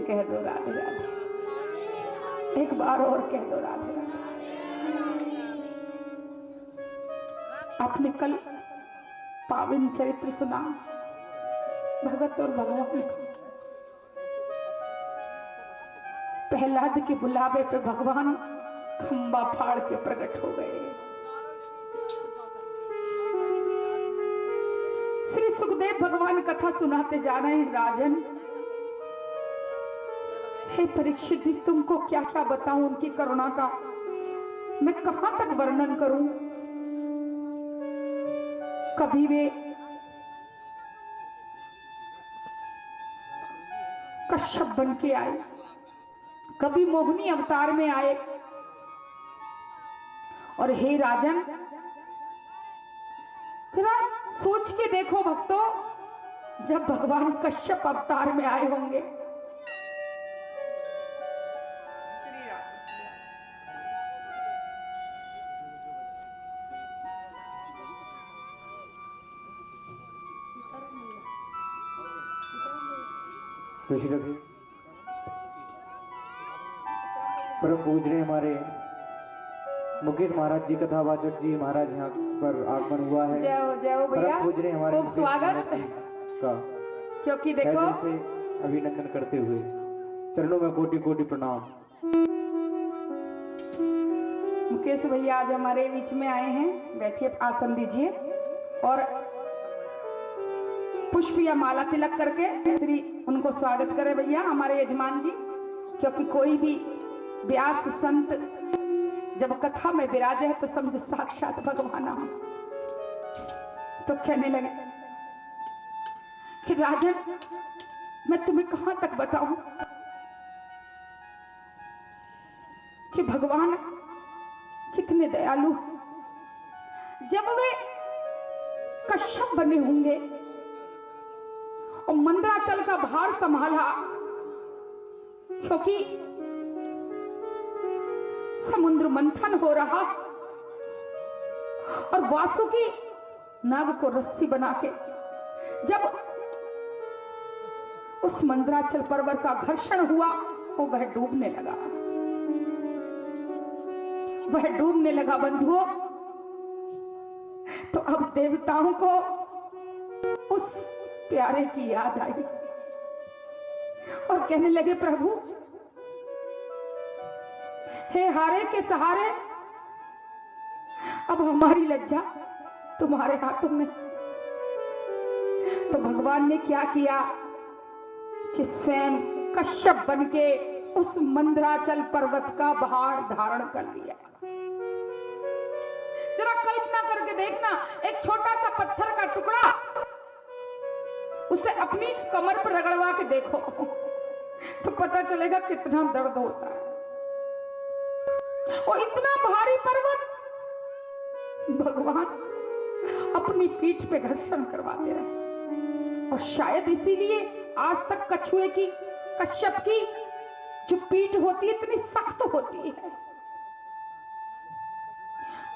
कह दो राधे राधे, एक बार और कह दो राधे राधे। आपने कल पावन चरित्र सुना भगत और भगवान का। प्रहलाद के बुलावे पे भगवान खंबा फाड़ के प्रकट हो गए। श्री सुखदेव भगवान कथा सुनाते जा रहे हैं। राजन, हे परीक्षित जी, तुमको क्या क्या बताऊं उनकी करुणा का, मैं कहां तक वर्णन करूं। कभी वे कश्यप बन के आए, कभी मोहिनी अवतार में आए। और हे राजन, जरा सोच के देखो भक्तों, जब भगवान कश्यप अवतार में आए होंगे, परम पूजनीय हमारे मुकेश महाराज जी, कथावाचक जी महाराज यहाँ पर आगमन हुआ है। जय हो भैया, पूजनीय हमारे खूब स्वागत का, क्योंकि देखो से अभिनंदन करते हुए चरणों में कोटि कोटि प्रणाम। मुकेश भैया आज हमारे बीच में आए हैं। बैठिए, आसन दीजिए और पुष्प या माला तिलक करके श्री उनको स्वागत करें भैया, हमारे यजमान जी। क्योंकि कोई भी व्यास संत जब कथा में विराजे है तो समझो साक्षात भगवान हो। तो कहने लगे कि राजन, मैं तुम्हें कहां तक बताऊं कि भगवान कितने दयालु। जब वे कश्यप बने होंगे और मंदराचल का भार संभाला, क्योंकि समुद्र मंथन हो रहा और वासुकी नाग को रस्सी बना के जब उस मंदराचल पर्वत का घर्षण हुआ तो वह डूबने लगा। वह डूबने लगा बंधुओं। तो अब देवताओं को उस प्यारे की याद आई और कहने लगे, प्रभु हे हारे के सहारे, अब हमारी लज्जा तुम्हारे हाथों में। तो भगवान ने क्या किया कि स्वयं कश्यप बन के उस मंदराचल पर्वत का भार धारण कर लिया। जरा कल्पना करके देखना, एक छोटा सा पत्थर का टुकड़ा, उसे अपनी कमर पर रगड़वा के देखो तो पता चलेगा कितना दर्द होता है। और इतना भारी पर्वत भगवान अपनी पीठ पे घर्षण करवाते रहे। और शायद इसीलिए आज तक कछुए की, कश्यप की जो पीठ होती है इतनी सख्त होती है।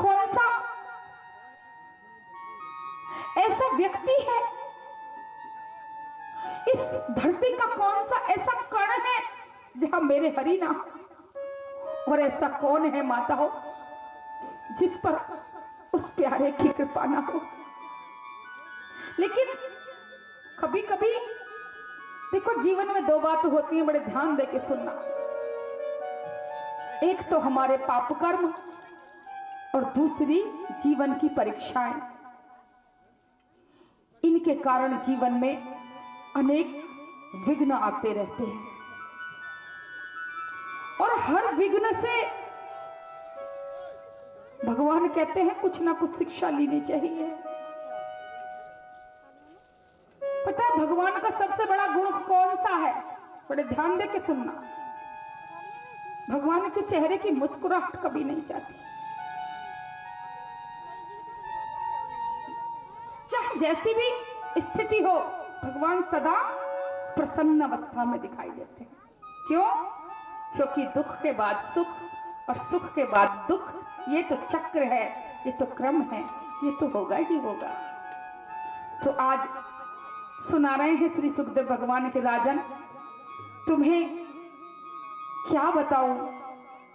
कौन सा ऐसा व्यक्ति है, इस धरती का कौन सा ऐसा कण है जहां मेरे हरि ना हो? और ऐसा कौन है माता हो जिस पर उस प्यारे की कृपा ना हो? लेकिन कभी कभी देखो, जीवन में दो बात होती है, बड़े ध्यान दे के सुनना। एक तो हमारे पाप कर्म और दूसरी जीवन की परीक्षाएं। इनके कारण जीवन में अनेक विघ्न आते रहते हैं और हर विघ्न से भगवान कहते हैं कुछ ना कुछ शिक्षा लेनी चाहिए। पता है भगवान का सबसे बड़ा गुण कौन सा है? बड़े ध्यान दे के सुनना। भगवान के चेहरे की मुस्कुराहट कभी नहीं जाती। चाहे जैसी भी स्थिति हो, भगवान सदा प्रसन्न अवस्था में दिखाई देते हैं। क्यों? क्योंकि दुख के बाद सुख और सुख के बाद दुख, ये तो चक्र है, ये तो क्रम है, ये तो होगा ही होगा। तो आज सुना रहे हैं श्री सुखदेव भगवान के, राजन तुम्हें क्या बताऊं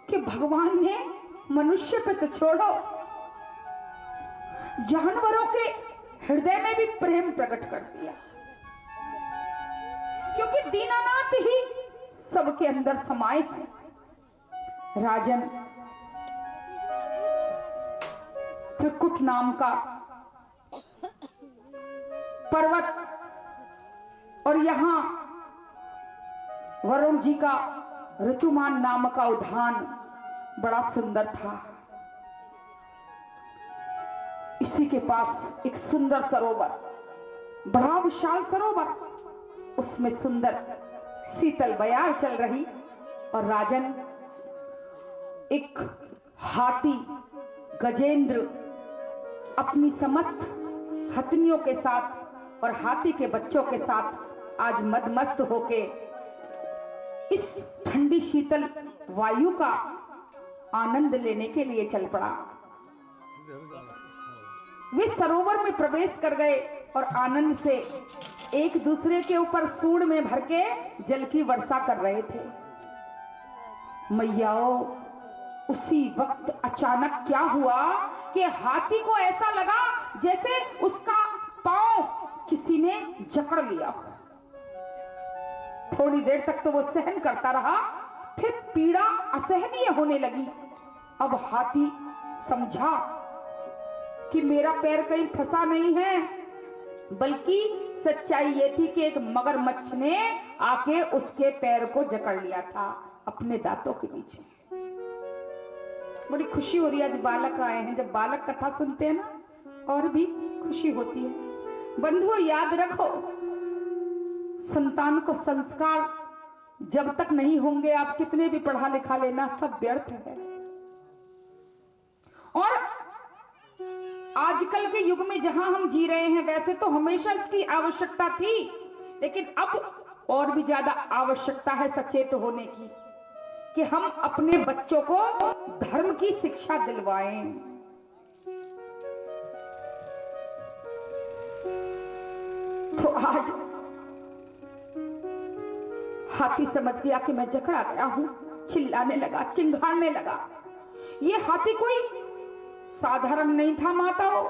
कि भगवान ने मनुष्य पे तो छोड़ो, जानवरों के हृदय में भी प्रेम प्रकट कर दिया, क्योंकि दीनानाथ ही सबके अंदर समाये हैं। राजन, त्रिकुट नाम का पर्वत और यहां वरुण जी का ऋतुमान नाम का उद्यान बड़ा सुंदर था। इसी के पास एक सुंदर सरोवर, बड़ा विशाल सरोवर, उसमें सुंदर शीतल बयार चल रही। और राजन, एक हाथी गजेंद्र अपनी समस्त हथनियों के साथ और हाथी के बच्चों के साथ आज मदमस्त होके इस ठंडी शीतल वायु का आनंद लेने के लिए चल पड़ा। वे सरोवर में प्रवेश कर गए और आनंद से एक दूसरे के ऊपर सूंड में भर के जल की वर्षा कर रहे थे। मैयाओ, उसी वक्त अचानक क्या हुआ कि हाथी को ऐसा लगा जैसे उसका पांव किसी ने जकड़ लिया। थोड़ी देर तक तो वो सहन करता रहा, फिर पीड़ा असहनीय होने लगी। अब हाथी समझा कि मेरा पैर कहीं फंसा नहीं है, बल्कि सच्चाई ये थी कि एक मगरमच्छ ने आके उसके पैर को जकड़ लिया था अपने दांतों के बीच में। बड़ी खुशी हो रही है, आज बालक आए हैं। जब बालक कथा सुनते हैं ना, और भी खुशी होती है। बंधुओं, याद रखो, संतान को संस्कार जब तक नहीं होंगे, आप कितने भी पढ़ा लिखा लेना, सब व्यर्थ है। और आजकल के युग में जहां हम जी रहे हैं, वैसे तो हमेशा इसकी आवश्यकता थी, लेकिन अब और भी ज्यादा आवश्यकता है सचेत होने की, कि हम अपने बच्चों को धर्म की शिक्षा दिलवाएं। तो आज हाथी समझ गया कि मैं जकड़ा गया हूं, चिल्लाने लगा, चिंघाड़ने लगा। ये हाथी कोई साधारण नहीं था माताओं,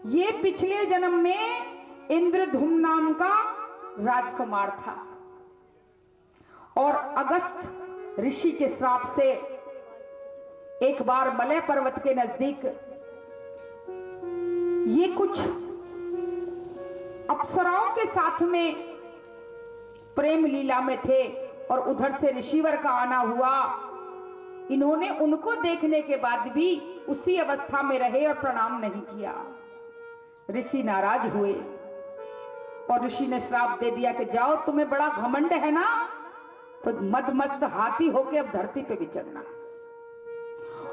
ये पिछले जन्म में इंद्रधुम नाम का राजकुमार था। और अगस्त ऋषि के श्राप से एक बार मलय पर्वत के नजदीक ये कुछ अप्सराओं के साथ में प्रेम लीला में थे, और उधर से ऋषिवर का आना हुआ। इन्होंने उनको देखने के बाद भी उसी अवस्था में रहे और प्रणाम नहीं किया। ऋषि नाराज हुए और ऋषि ने श्राप दे दिया कि जाओ, तुम्हें बड़ा घमंड है ना, तो मदमस्त हाथी होके अब धरती पे विचरना।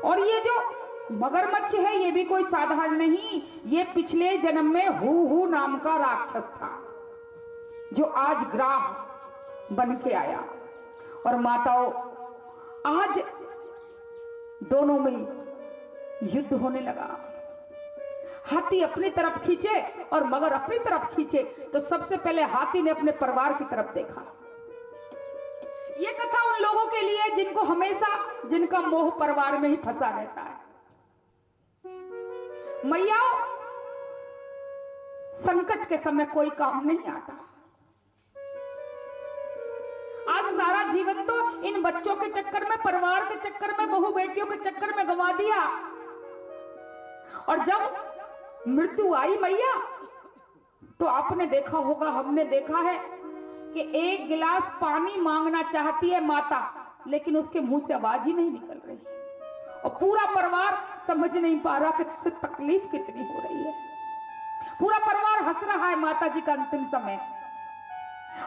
और ये जो मगरमच्छ है, ये भी कोई साधारण नहीं, ये पिछले जन्म में हू नाम का राक्षस था, जो आज ग्राह बन के आया। और माताओं, आज दोनों में युद्ध होने लगा। हाथी अपनी तरफ खींचे और मगर अपनी तरफ खींचे, तो सबसे पहले हाथी ने अपने परिवार की तरफ देखा। ये कथा उन लोगों के लिए जिनको हमेशा जिनका मोह परिवार में ही फंसा रहता है। मैयाओं, संकट के समय कोई काम नहीं आता। आज सारा जीवन तो इन बच्चों के चक्कर में, परिवार के चक्कर में, बहू बेटियों के चक्कर में गंवा दिया। और जब मृत्यु आई मैया, तो आपने देखा होगा, हमने देखा है कि एक गिलास पानी मांगना चाहती है माता, लेकिन उसके मुंह से आवाज ही नहीं निकल रही, और पूरा परिवार समझ नहीं पा रहा कि तुझसे तकलीफ कितनी हो रही है। पूरा परिवार हंस रहा है माता जी का अंतिम समय,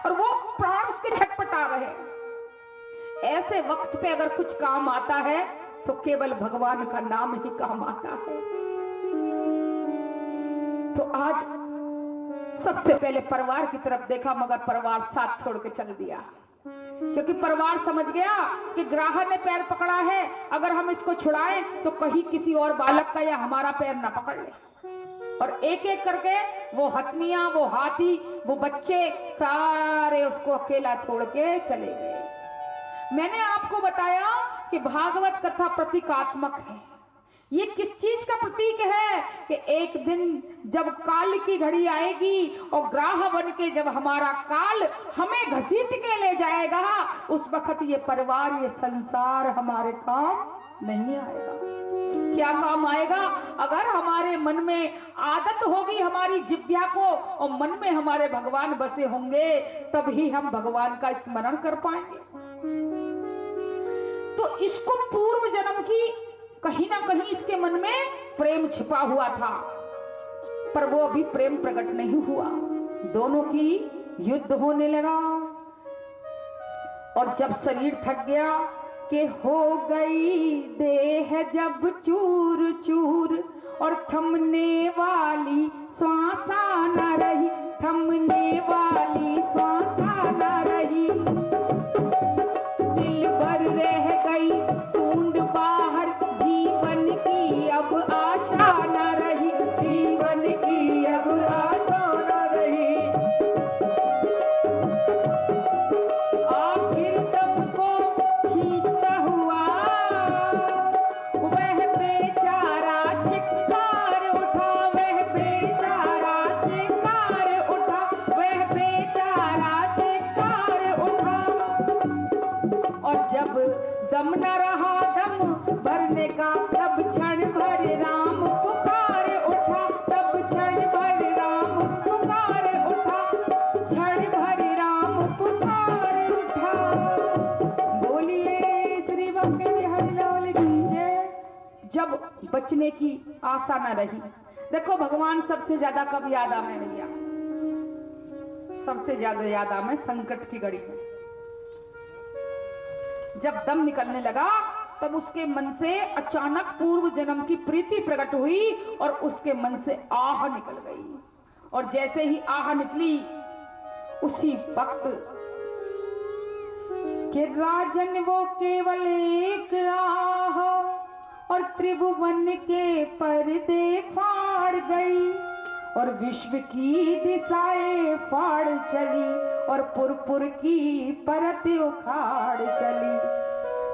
और वो प्राण उसके छटपटा रहे। ऐसे वक्त पे अगर कुछ काम आता है तो केवल भगवान का नाम ही काम आता है। तो आज सबसे पहले परिवार की तरफ देखा, मगर परिवार साथ छोड़ के चल दिया, क्योंकि परिवार समझ गया कि ग्राह ने पैर पकड़ा है, अगर हम इसको छुड़ाएं तो कहीं किसी और बालक का या हमारा पैर ना पकड़ ले। और एक एक करके वो हथनियां, वो हाथी, वो बच्चे सारे उसको अकेला छोड़ के चले गए। मैंने आपको बताया कि भागवत कथा प्रतीकात्मक है। ये किस चीज का प्रतीक है कि एक दिन जब काल की घड़ी आएगी और ग्राह बन के जब हमारा काल हमें घसीट के ले जाएगा, उस वक्त ये परिवार, ये संसार हमारे काम नहीं आएगा। क्या काम आएगा? अगर हमारे मन में आदत होगी हमारी जिज्ञा को और मन में हमारे भगवान बसे होंगे, तभी हम भगवान का स्मरण कर पाएंगे। तो इसको पूर्व जन्म की कहीं ना कहीं इसके मन में प्रेम छिपा हुआ था, पर वो अभी प्रेम प्रकट नहीं हुआ। दोनों की युद्ध होने लगा और जब शरीर थक गया कि हो गई देह जब चूर चूर और थमने वाली श्वासा न रही, थमने वाली श्वासा न रही, दिल भर रह गई सूंड बाहर, जीवन की अब आशा न रही, जीवन की अब आशा न रही। आखिर दम को खींचता हुआ वह बेचारा चिक्कार उठा, वह बेचारा चिक्कार उठा, वह बेचारा चिक्कार उठा। और जब दम न रहा दम भरने का, तब क्षण भर राम पुकार उठा, तब क्षण भर राम पुकार उठा, क्षण भर राम पुकार उठा। बोलिए श्री बंके बिहारी लाल की जय। जब बचने की आशा न रही, देखो भगवान सबसे ज्यादा कब याद आवे भैया? सबसे ज्यादा याद आवे संकट की घड़ी में। जब दम निकलने लगा तब उसके मन से अचानक पूर्व जन्म की प्रीति प्रकट हुई और उसके मन से आह निकल गई। और जैसे ही आह निकली उसी वक्त कि राजन वो केवल एक आह और त्रिभुवन के पर्दे फाड़ गई और विश्व की दिशाएं फाड़ चली और पुरपुर की परत उखाड़ चली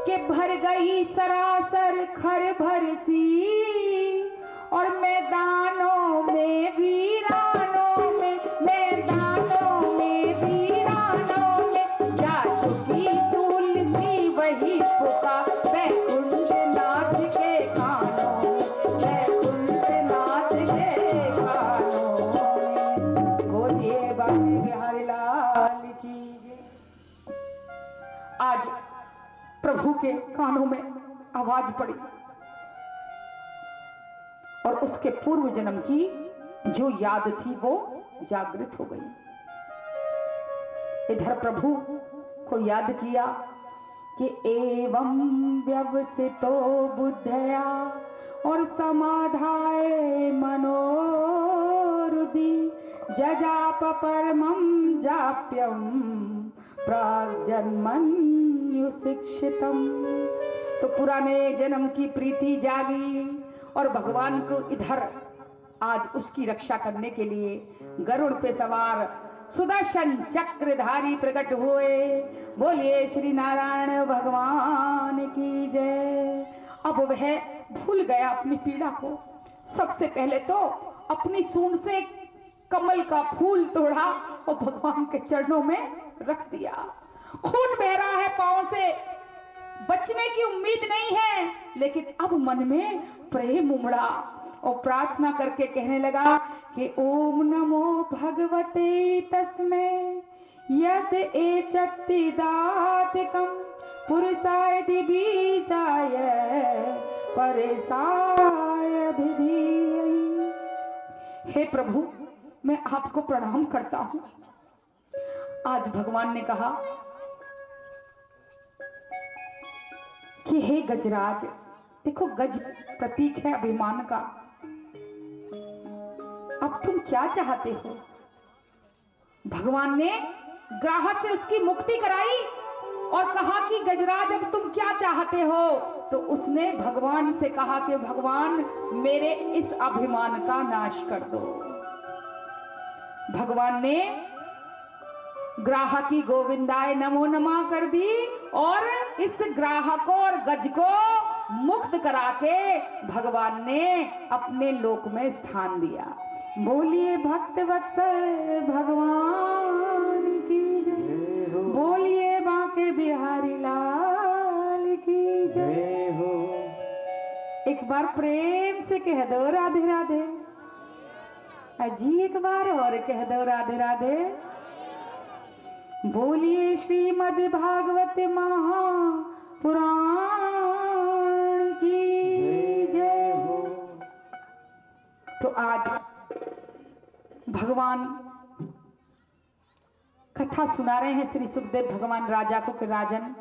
कि भर गई सरासर खर भर सी और मैदानों में वीरानों में, मैदानों में वीरानों में जा चुकी सूल सी वही पुका वैकुंठ नाथ के कानों में, वैकुंठ नाथ के कानों में। बोलिए बाबा बिहारी लाल की जय। आज प्रभु के कानों में आवाज पड़ी और उसके पूर्व जन्म की जो याद थी वो जागृत हो गई। इधर प्रभु को याद किया कि एवं व्यवसितो बुद्धया और समाधाय मनोरुदि जजाप परमं जाप्यम प्राग्जन्मन्यु शिक्षितम। तो पुराने जन्म की प्रीति जागी और भगवान को इधर आज उसकी रक्षा करने के लिए गरुड़ पे सवार सुदर्शन चक्रधारी प्रकट हुए। बोलिए श्री नारायण भगवान की जय। अब वह भूल गया अपनी पीड़ा को। सबसे पहले तो अपनी सूंड से कमल का फूल तोड़ा और भगवान के चरणों में रख दिया। खून बह रहा है पांव से, बचने की उम्मीद नहीं है, लेकिन अब मन में प्रेम उमड़ा और प्रार्थना करके कहने लगा कि ओम नमो भगवते तस्मै यद एचत्तिदातिकं पुरुषाय दिबीजाय परेशाय विधीयै। हे प्रभु, मैं आपको प्रणाम करता हूं। आज भगवान ने कहा कि हे गजराज, देखो गज प्रतीक है अभिमान का, अब तुम क्या चाहते हो? भगवान ने ग्राह से उसकी मुक्ति कराई और कहा कि गजराज अब तुम क्या चाहते हो? तो उसने भगवान से कहा कि भगवान मेरे इस अभिमान का नाश कर दो। भगवान ने ग्राह की गोविंदाय नमो नमः कर दी और इस ग्राहकों और गज को मुक्त करा के भगवान ने अपने लोक में स्थान दिया। बोलिए भक्त वत्सल भगवान की जय हो, बोलिए बांके बिहारी लाल की जय हो। एक बार प्रेम से कह दो राधे राधे। अजी एक बार और कह दो राधे राधे। बोलिए श्रीमद् भागवत महापुराण की जय हो। तो आज भगवान कथा सुना रहे हैं श्री सुखदेव भगवान राजा को कि राजन,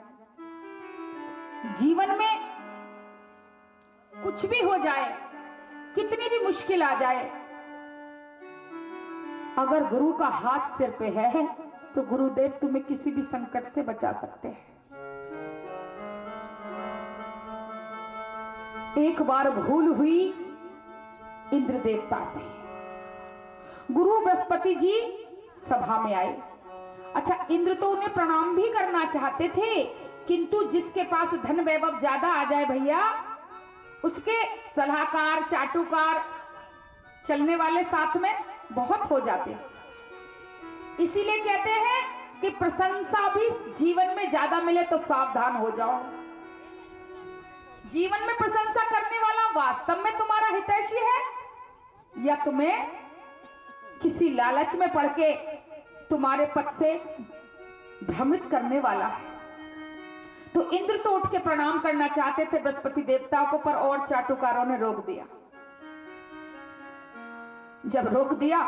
जीवन में कुछ भी हो जाए, कितनी भी मुश्किल आ जाए, अगर गुरु का हाथ सिर पे है तो गुरुदेव तुम्हें किसी भी संकट से बचा सकते हैं। एक बार भूल हुई इंद्र देवता से, गुरु बृहस्पति जी सभा में आए। अच्छा, इंद्र तो उन्हें प्रणाम भी करना चाहते थे, किंतु जिसके पास धन वैभव ज्यादा आ जाए भैया, उसके सलाहकार चाटुकार चलने वाले साथ में बहुत हो जाते हैं। इसीलिए कहते हैं कि प्रशंसा भी जीवन में ज्यादा मिले तो सावधान हो जाओ। जीवन में प्रशंसा करने वाला वास्तव में तुम्हारा हितैषी है या तुम्हें किसी लालच में पड़ के तुम्हारे पद से भ्रमित करने वाला है। तो इंद्र तो उठ के प्रणाम करना चाहते थे बृहस्पति देवता को, पर और चाटुकारों ने रोक दिया। जब रोक दिया,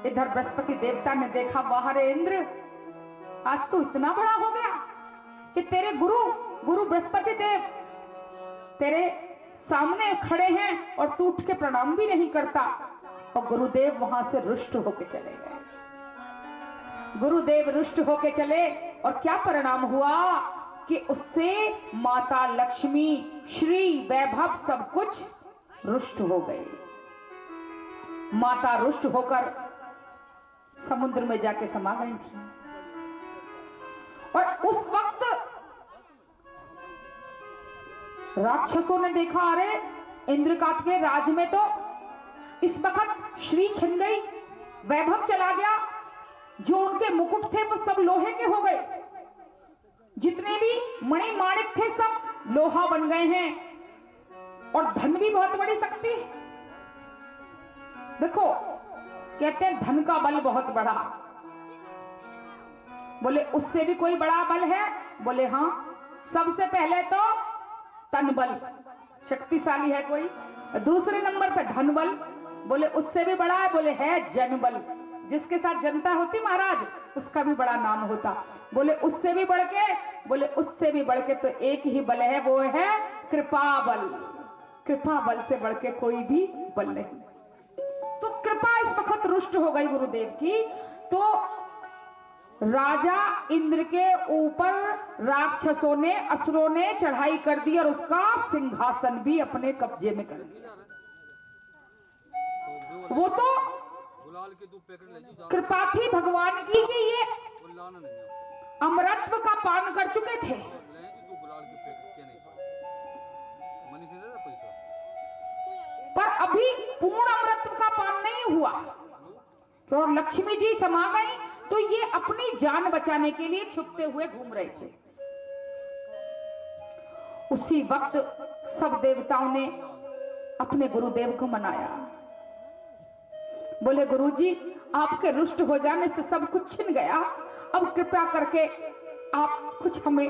इधर बृहस्पति देवता ने देखा, वाह रे इंद्र, आज तो इतना बड़ा हो गया कि तेरे गुरु बृहस्पति देव तेरे सामने खड़े हैं और तू उठ के प्रणाम भी नहीं करता। और गुरुदेव वहां से रुष्ट होके चले गए। गुरुदेव रुष्ट होके चले और क्या परिणाम हुआ कि उससे माता लक्ष्मी, श्री वैभव सब कुछ रुष्ट हो गए। माता रुष्ट होकर समुद्र में जाके समा गई थी। और उस वक्त राक्षसों ने देखा, अरे इंद्रकांत के राज में तो इस वक्त श्री छिन गई, वैभव चला गया, जो उनके मुकुट थे वो सब लोहे के हो गए, जितने भी मणि माणिक थे सब लोहा बन गए हैं, और धन भी बहुत बड़ी शक्ति। देखो, कहते हैं धन का बल बहुत बड़ा। बोले उससे भी कोई बड़ा बल है? बोले हाँ, सबसे पहले तो तन बल शक्तिशाली है कोई, दूसरे नंबर पे धन बल। बोले उससे भी बड़ा है? बोले है जन बल, जिसके साथ जनता होती महाराज उसका भी बड़ा नाम होता। बोले उससे भी बढ़ के? बोले उससे भी बढ़ के तो एक ही बल है, वो है कृपा बल। कृपा बल से बढ़ के कोई भी बल नहीं। तो कृपा इस वक्त रुष्ट हो गई गुरुदेव की, तो राजा इंद्र के ऊपर राक्षसों ने, असुरों ने चढ़ाई कर दी और उसका सिंहासन भी अपने कब्जे में कर दिया। वो तो कृपा थी भगवान की कि ये अमरत्व का पान कर चुके थे। पर अभी पूर्ण अमृत का पान नहीं हुआ, तो लक्ष्मी जी समा गई, तो ये अपनी जान बचाने के लिए छुपते हुए घूम रहे थे। उसी वक्त सब देवताओं ने अपने गुरुदेव को मनाया। बोले गुरुजी, आपके रुष्ट हो जाने से सब कुछ छिन गया, अब कृपा करके आप कुछ हमें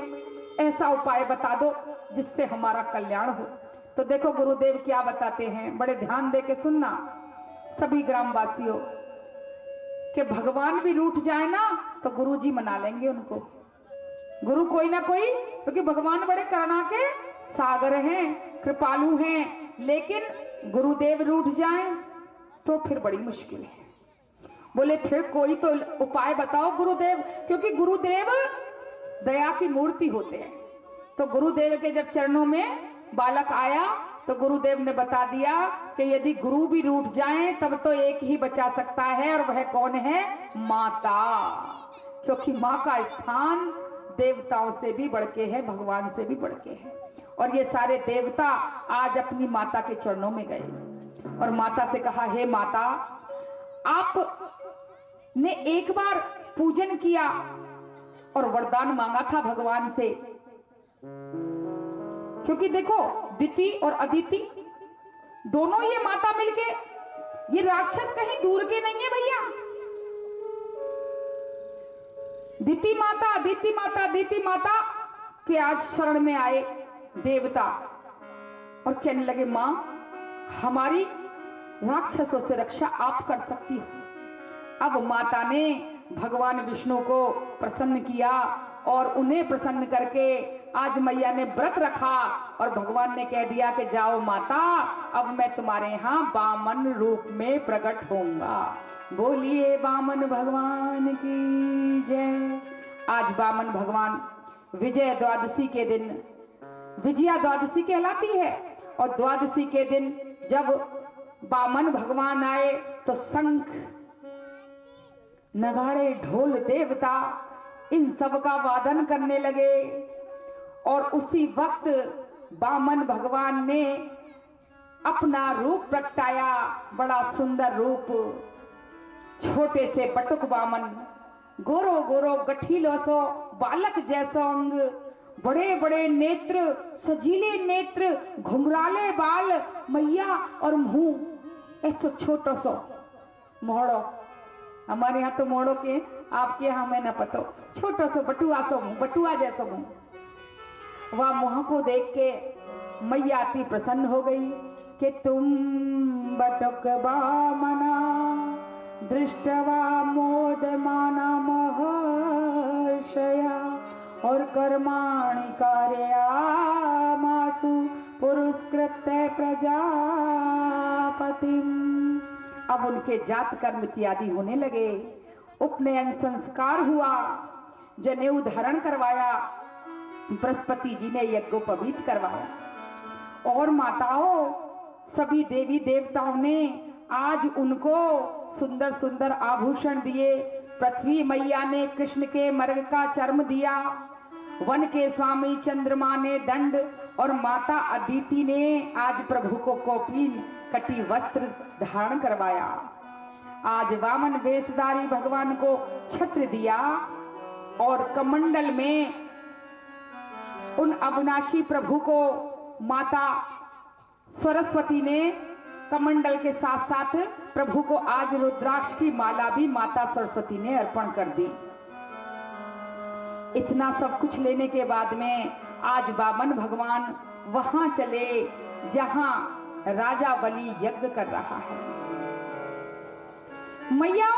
ऐसा उपाय बता दो जिससे हमारा कल्याण हो। तो देखो गुरुदेव क्या बताते हैं, बड़े ध्यान दे के सुनना सभी ग्रामवासियों, कि भगवान भी रूठ जाए ना तो गुरुजी मना लेंगे उनको। गुरु कोई ना कोई, क्योंकि भगवान बड़े करुणा के सागर हैं, कृपालु हैं, लेकिन गुरुदेव रूठ जाए तो फिर बड़ी मुश्किल है। बोले फिर कोई तो उपाय बताओ गुरुदेव, क्योंकि गुरुदेव दया की मूर्ति होते हैं। तो गुरुदेव के जब चरणों में बालक आया तो गुरुदेव ने बता दिया कि यदि गुरु भी रूठ जाएं तब तो एक ही बचा सकता है, और वह कौन है? माता। क्योंकि माँ का स्थान देवताओं से भी बढ़ के है, भगवान से भी बढ़ के है। और ये सारे देवता आज अपनी माता के चरणों में गए और माता से कहा, हे माता, आप ने एक बार पूजन किया और वरदान मांगा था भगवान से, क्योंकि देखो दिति और अदिति दोनों ये माता मिलके, ये राक्षस कहीं दूर के नहीं है भैया। दिति माता, अदिति माता, दिति माता के आज शरण में आए देवता और कहने लगे, मां, हमारी राक्षसों से रक्षा आप कर सकती हो। अब माता ने भगवान विष्णु को प्रसन्न किया और उन्हें प्रसन्न करके आज मैया ने व्रत रखा और भगवान ने कह दिया कि जाओ माता, अब मैं तुम्हारे यहाँ वामन रूप में प्रकट होऊंगा। बोलिए वामन भगवान की जय। आज वामन भगवान विजय द्वादशी के दिन, विजया द्वादशी कहलाती है, और द्वादशी के दिन जब वामन भगवान आए तो शंख, नगाड़े, ढोल, देवता इन सब का वादन करने लगे। और उसी वक्त वामन भगवान ने अपना रूप प्रगटाया, बड़ा सुंदर रूप। छोटे से बटुक वामन, गोरो गोरो गठीलो सो बालक जैसो अंग, बड़े बड़े नेत्र, सजीले नेत्र, घुंघराले बाल, मैया और मुंह ऐसो छोटो सो मोड़ो। हमारे यहाँ तो मोड़ो के, आपके यहाँ हमें न पतो, छोटो सो बटुआ सो मुंह, बटुआ जैसो मुंह। वह मुंह को देख के मैया अति प्रसन्न हो गई कि तुम बटुक वामना दृष्टवा मोदमाना महर्षया और कर्माणि कारयामासु पुरस्कृत्य प्रजापतिम। अब उनके जात कर्म इत्यादि होने लगे, उपनयन संस्कार हुआ, जनेऊ धारण करवाया, बृहस्पति जी ने यज्ञोपवीत करवाया। और माताओं, सभी देवी देवताओं ने आज उनको सुंदर सुंदर आभूषण दिए। पृथ्वी मैया ने कृष्ण के मृग का चर्म दिया, वन के स्वामी चंद्रमा ने दंड, और माता अदिति ने आज प्रभु को कौपीन कटी वस्त्र धारण करवाया। आज वामन वेशधारी भगवान को छत्र दिया और कमंडल में उन अविनाशी प्रभु को माता सरस्वती ने कमंडल के साथ साथ प्रभु को आज रुद्राक्ष की माला भी माता सरस्वती ने अर्पण कर दी। इतना सब कुछ लेने के बाद में आज वामन भगवान वहां चले जहां राजा बलि यज्ञ कर रहा है। मैया,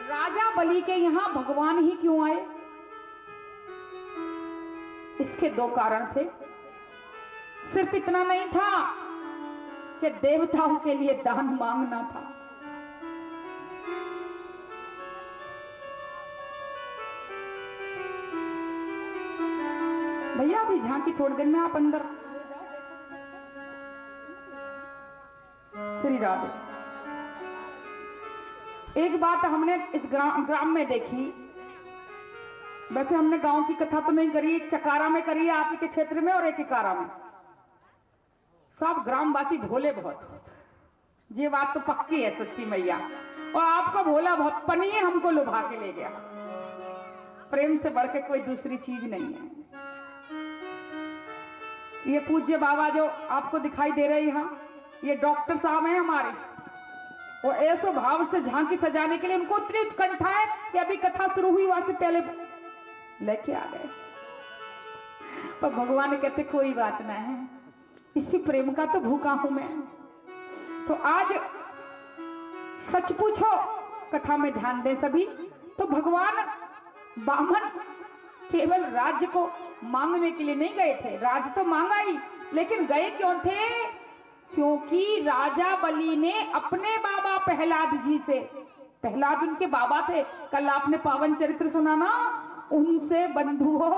राजा बलि के यहां भगवान ही क्यों आए? इसके दो कारण थे। सिर्फ इतना नहीं था कि देवताओं के लिए दान मांगना था, भैया अभी झांकी थोड़ी देर में आप अंदर। श्री राधे। एक बात हमने इस ग्राम में देखी, वैसे हमने गांव की कथा तो नहीं करी, एक चकारा में करी है आप ही के क्षेत्र में और एक इकारा में। सब ग्रामवासी भोले बहुत होते, ये बात तो पक्की है सच्ची मैया। और आपको भोला बहुत पनिए हमको लुभा के ले गया। प्रेम से बढ़ के कोई दूसरी चीज नहीं है। ये पूज्य बाबा जो आपको दिखाई दे रहे हैं यहाँ, ये डॉक्टर साहब हैं हमारे, और ऐसे भाव से झांकी सजाने के लिए उनको इतनी उत्कंठा है कि अभी कथा शुरू हुई वहां से पहले लेके आ गए। पर भगवान कहते कोई बात ना है, इसी प्रेम का तो भूखा हूं मैं। तो आज सच पूछो, कथा में ध्यान दें सभी, तो भगवान वामन केवल राज्य को मांगने के लिए नहीं गए थे। राज्य तो मांगा ही, लेकिन गए क्यों थे? क्योंकि राजा बलि ने अपने बाबा प्रहलाद जी से, प्रहलाद उनके बाबा थे, कल आपने पावन चरित्र सुना ना, उनसे बंधुओं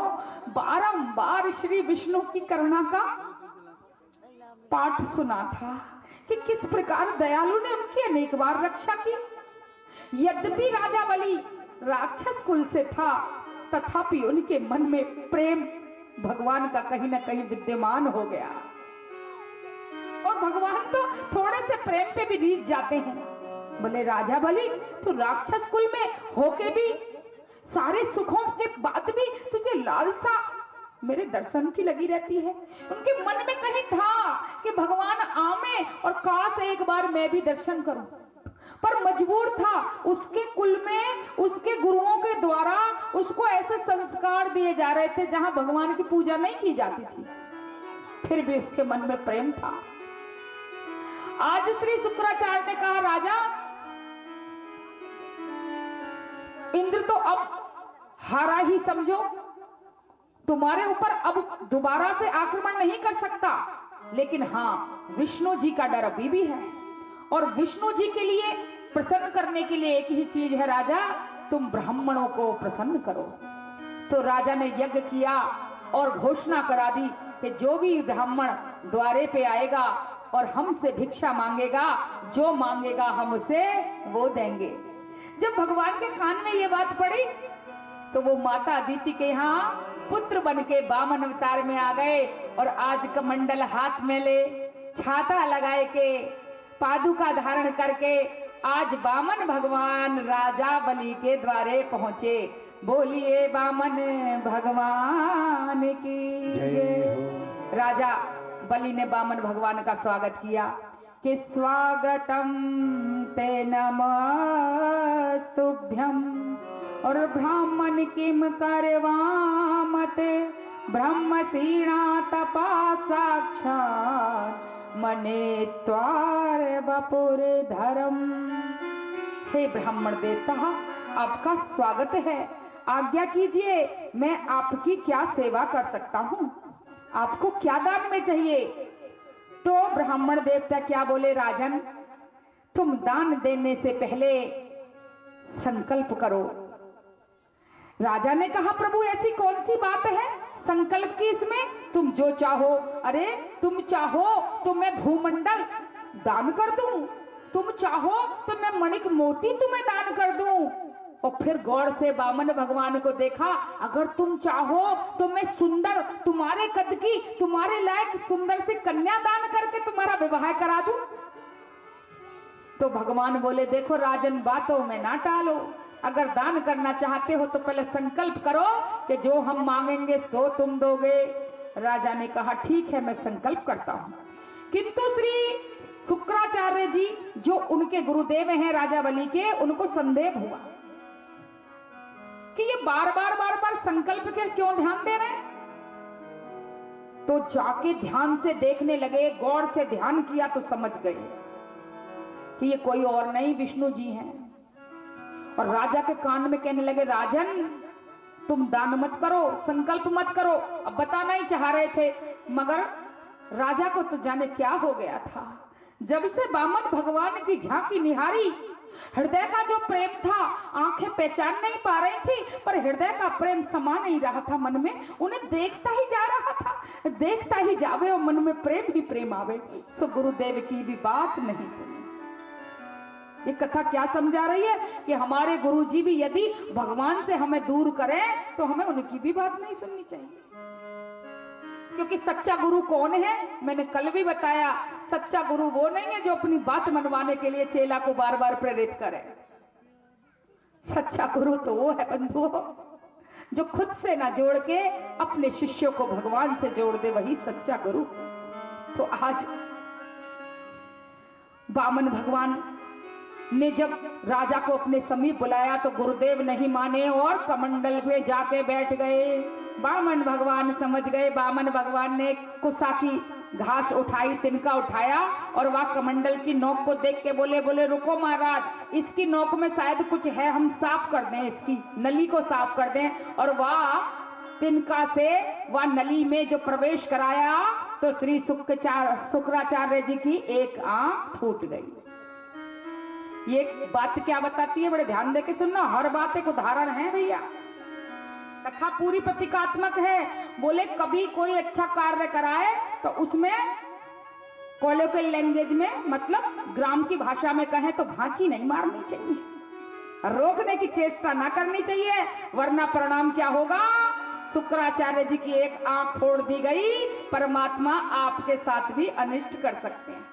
बारंबार श्री विष्णु की करुणा का पाठ सुना था कि किस प्रकार दयालु ने उनकी अनेक बार रक्षा की, यद्यपि राजा बलि राक्षस कुल से था, तथापि उनके मन में प्रेम भगवान का कहीं ना कहीं विद्यमान हो गया। और भगवान तो थोड़े से प्रेम पे भी रीझ जाते हैं। बोले राजा बलि, तू राक्षस कुल में होके भी, सारे सुखों के बाद भी तुझे लालसा मेरे दर्शन की लगी रहती है। उनके मन में कहीं था कि भगवान आवे और काश एक बार मैं भी दर्शन करूं, पर मजबूर था। उसके कुल में उसके गुरुओं के द्वारा उसको ऐसे संस्कार दिए जा रहे थे जहां भगवान की पूजा नहीं की जाती थी, फिर भी उसके मन में प्रेम था। आज श्री शुक्राचार्य ने कहा, राजा इंद्र तो अब हारा ही समझो, तुम्हारे ऊपर अब दोबारा से आक्रमण नहीं कर सकता, लेकिन हाँ विष्णु जी का डर अभी भी है। और विष्णु जी के लिए प्रसन्न करने के लिए एक ही चीज है राजा, तुम ब्राह्मणों को प्रसन्न करो। तो राजा ने यज्ञ किया और घोषणा करा दी कि जो भी ब्राह्मण द्वारे पे आएगा और हमसे भिक्षा मांगेगा, जो मांगेगा हम उसे वो देंगे। जब भगवान के कान में ये बात पड़ी तो वो माता अदिति के यहाँ पुत्र बन के वामन अवतार में आ गए और आज कमंडल हाथ में ले, छाता लगाए के, पादुका धारण करके आज वामन भगवान राजा बलि के द्वारे पहुंचे। बोलिए वामन भगवान की जय। राजा बलि ने वामन भगवान का स्वागत किया कि स्वागतम ते नमस्तुभ्यम, और ब्राह्मण किम करवामते ब्रह्मशीणा तपा साक्षात् मने त्वार बपुर धर्म। हे ब्राह्मण देवता, आपका स्वागत है, आज्ञा कीजिए मैं आपकी क्या सेवा कर सकता हूँ, आपको क्या दान में चाहिए। तो ब्राह्मण देवता क्या बोले, राजन तुम दान देने से पहले संकल्प करो। राजा ने कहा, प्रभु ऐसी कौन सी बात है संकल्प की इसमें, तुम जो चाहो। अरे तुम चाहो तो मैं भूमंडल दान कर दूं, तुम चाहो तो मैं मणिक मोती तुम्हें दान कर दूं। और फिर गौर से वामन भगवान को देखा, अगर तुम चाहो तो मैं सुंदर, तुम्हारे कद की, तुम्हारे लायक सुंदर से कन्या दान करके तुम्हारा विवाह करा दूं। तो भगवान बोले, देखो राजन बातों में ना टालो, अगर दान करना चाहते हो तो पहले संकल्प करो कि जो हम मांगेंगे सो तुम दोगे। राजा ने कहा, ठीक है मैं संकल्प करता हूं। किंतु श्री शुक्राचार्य जी जो उनके गुरुदेव हैं राजा बलि के, उनको संदेह हुआ कि ये बार बार संकल्प के क्यों ध्यान दे रहे हैं। तो जाके ध्यान से देखने लगे, गौर से ध्यान किया तो समझ गए कि ये कोई और नहीं विष्णु जी हैं। और राजा के कान में कहने लगे, राजन तुम दान मत करो, संकल्प मत करो। अब बताना ही चाह रहे थे, मगर राजा को तो जाने क्या हो गया था। जब से वामन भगवान की झांकी निहारी, हृदय का जो प्रेम था आंखें पहचान नहीं पा रही थी, पर हृदय का प्रेम समा नहीं रहा था मन में। उन्हें देखता ही जा रहा था, देखता ही जावे और मन में प्रेम ही प्रेम आवे। सो गुरुदेव की भी बात नहीं सुनी। ये कथा क्या समझा रही है कि हमारे गुरुजी भी यदि भगवान से हमें दूर करें तो हमें उनकी भी बात नहीं सुननी चाहिए। क्योंकि सच्चा गुरु कौन है, मैंने कल भी बताया, सच्चा गुरु वो नहीं है जो अपनी बात मनवाने के लिए चेला को बार बार प्रेरित करे। सच्चा गुरु तो वो है बंधुओं जो खुद से ना जोड़ के अपने शिष्यों को भगवान से जोड़ दे, वही सच्चा गुरु। तो आज वामन भगवान ने जब राजा को अपने समीप बुलाया तो गुरुदेव नहीं माने और कमंडल में जाके बैठ गए। वामन भगवान समझ गए। वामन भगवान ने कुसा की घास उठाई, तिनका उठाया और वह कमंडल की नोक को देख के बोले रुको महाराज, इसकी नोक में शायद कुछ है, हम साफ कर दें, इसकी नली को साफ कर दें। और वह तिनका से वह नली में जो प्रवेश कराया तो श्री शुक्राचार्य जी की एक आंख फूट गई। ये बात क्या बताती है, बड़े ध्यान देके सुनना, हर बात एक उदाहरण है भैया, कथा पूरी प्रतीकात्मक है। बोले कभी कोई अच्छा कार्य कराए तो उसमें कोलोकियल लैंग्वेज में, मतलब ग्राम की भाषा में कहें तो भांची नहीं मारनी चाहिए। रोकने की चेष्टा ना करनी चाहिए, वरना परिणाम क्या होगा? शुक्राचार्य जी की एक आंख फोड़ दी गई, परमात्मा आपके साथ भी अनिष्ट कर सकते हैं।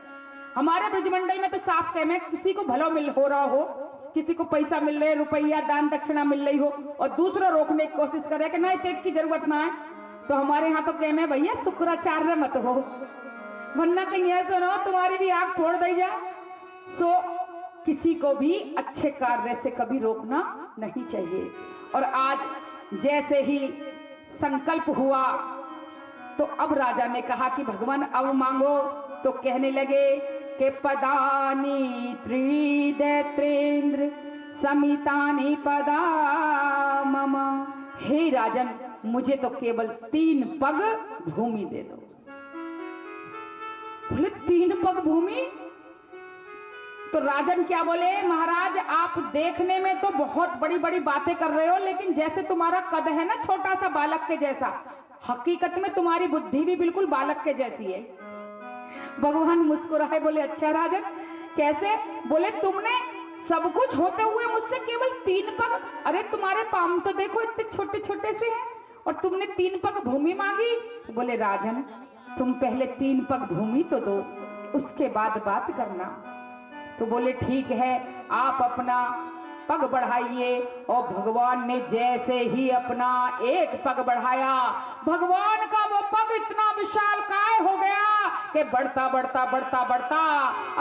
हमारे ब्रजमंडल में तो साफ कह में किसी को भलो मिल हो रहा हो, किसी को पैसा मिल रहे, रुपया दान दक्षिणा मिल रही हो, और दूसरा रोकने की कोशिश करे कि नहीं तेज की जरूरत ना है, तो हमारे यहाँ तो कह में भैया शुक्राचार्य मत हो, वरना कहीं ऐसा ना हो तुम्हारी भी आंख फोड़ दी जाए। सो किसी को भी अच्छे कार्य से कभी रोकना नहीं चाहिए। और आज जैसे ही संकल्प हुआ तो अब राजा ने कहा कि भगवान अब मांगो, तो कहने लगे कि पदानी त्रिदैत्रेंद्र समितानि पदा मम, हे राजन मुझे तो केवल 3 पग भूमि दे दो। बोले 3 पग भूमि? तो राजन क्या बोले, महाराज आप देखने में तो बहुत बड़ी बड़ी बातें कर रहे हो, लेकिन जैसे तुम्हारा कद है ना छोटा सा बालक के जैसा, हकीकत में तुम्हारी बुद्धि भी बिल्कुल बालक के जैसी है। भगवान मुस्कुराए, बोले अच्छा राजन कैसे? बोले तुमने सब कुछ होते हुए मुझसे केवल 3 पग, अरे तुम्हारे पाँव तो देखो इतने छोटे छोटे से हैं, और तुमने 3 पग भूमि मांगी। बोले राजन तुम पहले 3 पग भूमि तो दो, उसके बाद बात करना। तो बोले ठीक है, आप अपना पग बढ़ाइए। और भगवान ने जैसे ही अपना एक पग बढ़ाया, भगवान का वो पग इतना विशाल काय हो गया कि बढ़ता बढ़ता बढ़ता बढ़ता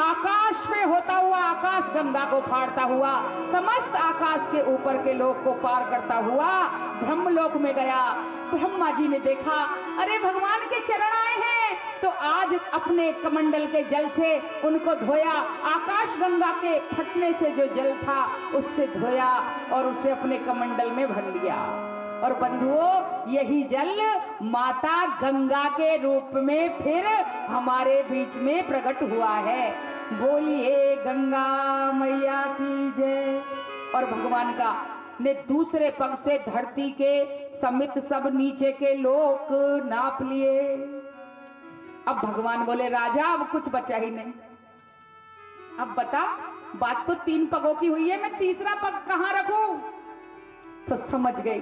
आकाश में होता हुआ, आकाश गंगा को फाड़ता हुआ, समस्त आकाश के ऊपर के लोक को पार करता हुआ ब्रह्मलोक में गया। ब्रह्मा जी ने देखा, अरे भगवान के चरण आए हैं, तो आज अपने कमंडल के जल से उनको धोया, आकाश गंगा के फटने से जो जल था उससे धोया और उसे अपने कमंडल में भर लिया। और बंधुओं यही जल माता गंगा के रूप में फिर हमारे बीच में प्रकट हुआ है। बोलिए गंगा मैया की जय। और भगवान का ने दूसरे पग से धरती के समित सब नीचे के लोक नाप लिए। अब भगवान बोले राजा अब कुछ बचा ही नहीं, अब बता बात तो 3 पगों की हुई है, मैं तीसरा पग कहां रखूं? तो समझ गई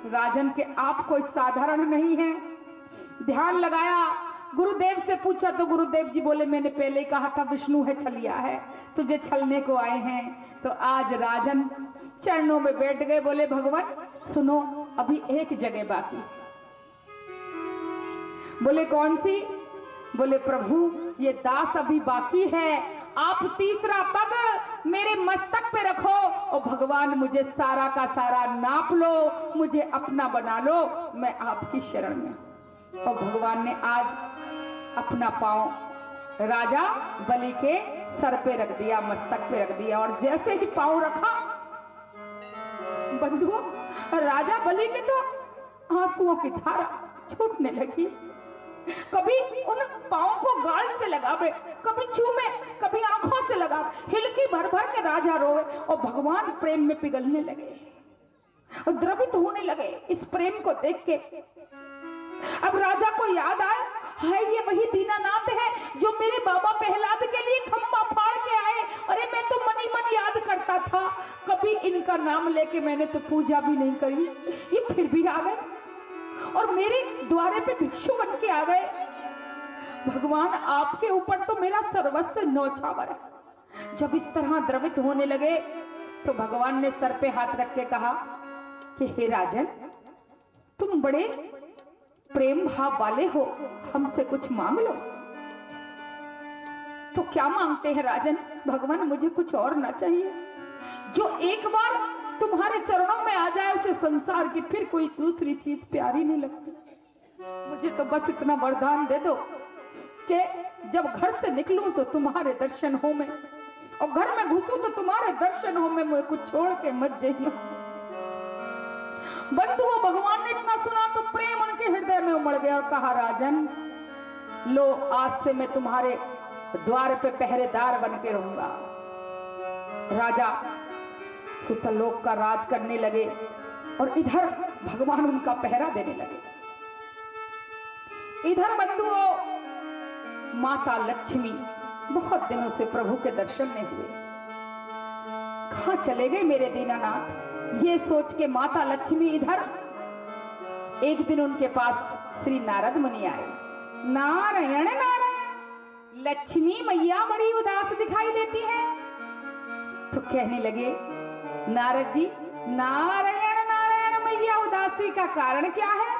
राजन के आप कोई साधारण नहीं है। ध्यान लगाया, गुरुदेव से पूछा तो गुरुदेव जी बोले मैंने पहले ही कहा था विष्णु है छलिया है, तुझे छलने को आए हैं। तो आज राजन चरणों में बैठ गए, बोले भगवान सुनो अभी एक जगह बाकी। बोले कौन सी? बोले प्रभु ये दास अभी बाकी है, आप तीसरा पग मेरे मस्तक पे रखो और भगवान मुझे सारा का सारा नाप लो, मुझे अपना बना लो, मैं आपकी शरण में। और भगवान ने आज अपना पांव राजा बलि के सर पे रख दिया, मस्तक पे रख दिया। और जैसे ही पांव रखा बंधुओं, राजा बलि के तो आंसुओं की धारा छूटने लगी। कभी उन पांव को गाल से लगावे, कभी चूमे, कभी आंखों से लगावे, हिलकी भर भर के राजा रोवे। और भगवान प्रेम में पिघलने लगे और द्रवित होने लगे इस प्रेम को देख के। अब राजा को याद आया, हाय ये वही दीनानाथ है जो मेरे बाबा प्रहलाद के लिए खंबा फाड़ के आए। अरे मैं तो मनी मन याद करता था, कभी इनका नाम लेके मैंने तो पूजा भी नहीं करी, ये फिर भी आ गए और मेरे द्वारे पे भिक्षु बन के आ गए। भगवान आपके ऊपर तो मेरा सर्वस्व न्यौछावर है। जब इस तरह द्रवित होने लगे तो भगवान ने सर पे हाथ रख के कहा कि हे राजन तुम बड़े प्रेम भाव वाले हो, हमसे कुछ मांग लो। तो क्या मांगते हैं राजन? भगवान मुझे कुछ और ना चाहिए, जो एक बार तुम्हारे चरणों में आ जाए उसे संसार की फिर कोई दूसरी चीज प्यारी नहीं लगती। मुझे तो बस इतना वरदान दे दो कि जब घर से निकलूं तो तुम्हारे दर्शन हो मैं, और घर में घुसूं तो तुम्हारे दर्शन हो मैं, मुझे कुछ छोड़ के मत जाइए। बंधुओं भगवान ने इतना सुना तो प्रेम उनके हृदय में उमड़ गया और कहा राजन लो आज से मैं तुम्हारे द्वार पे पहरेदार बन के रहूंगा। राजा सुतलोक का राज करने लगे और इधर भगवान उनका पहरा देने लगे। इधर बंधुओं माता लक्ष्मी बहुत दिनों से प्रभु के दर्शन नहीं हुए। कहाँ चले गए मेरे दीनानाथ। ये सोच के माता लक्ष्मी इधर, एक दिन उनके पास श्री नारद मुनि आए। नारायण नारायण, लक्ष्मी मैया बड़ी उदास दिखाई देती है। तो कहने लगे, नारद जी, नारायण नारायण मैया उदासी का कारण क्या है?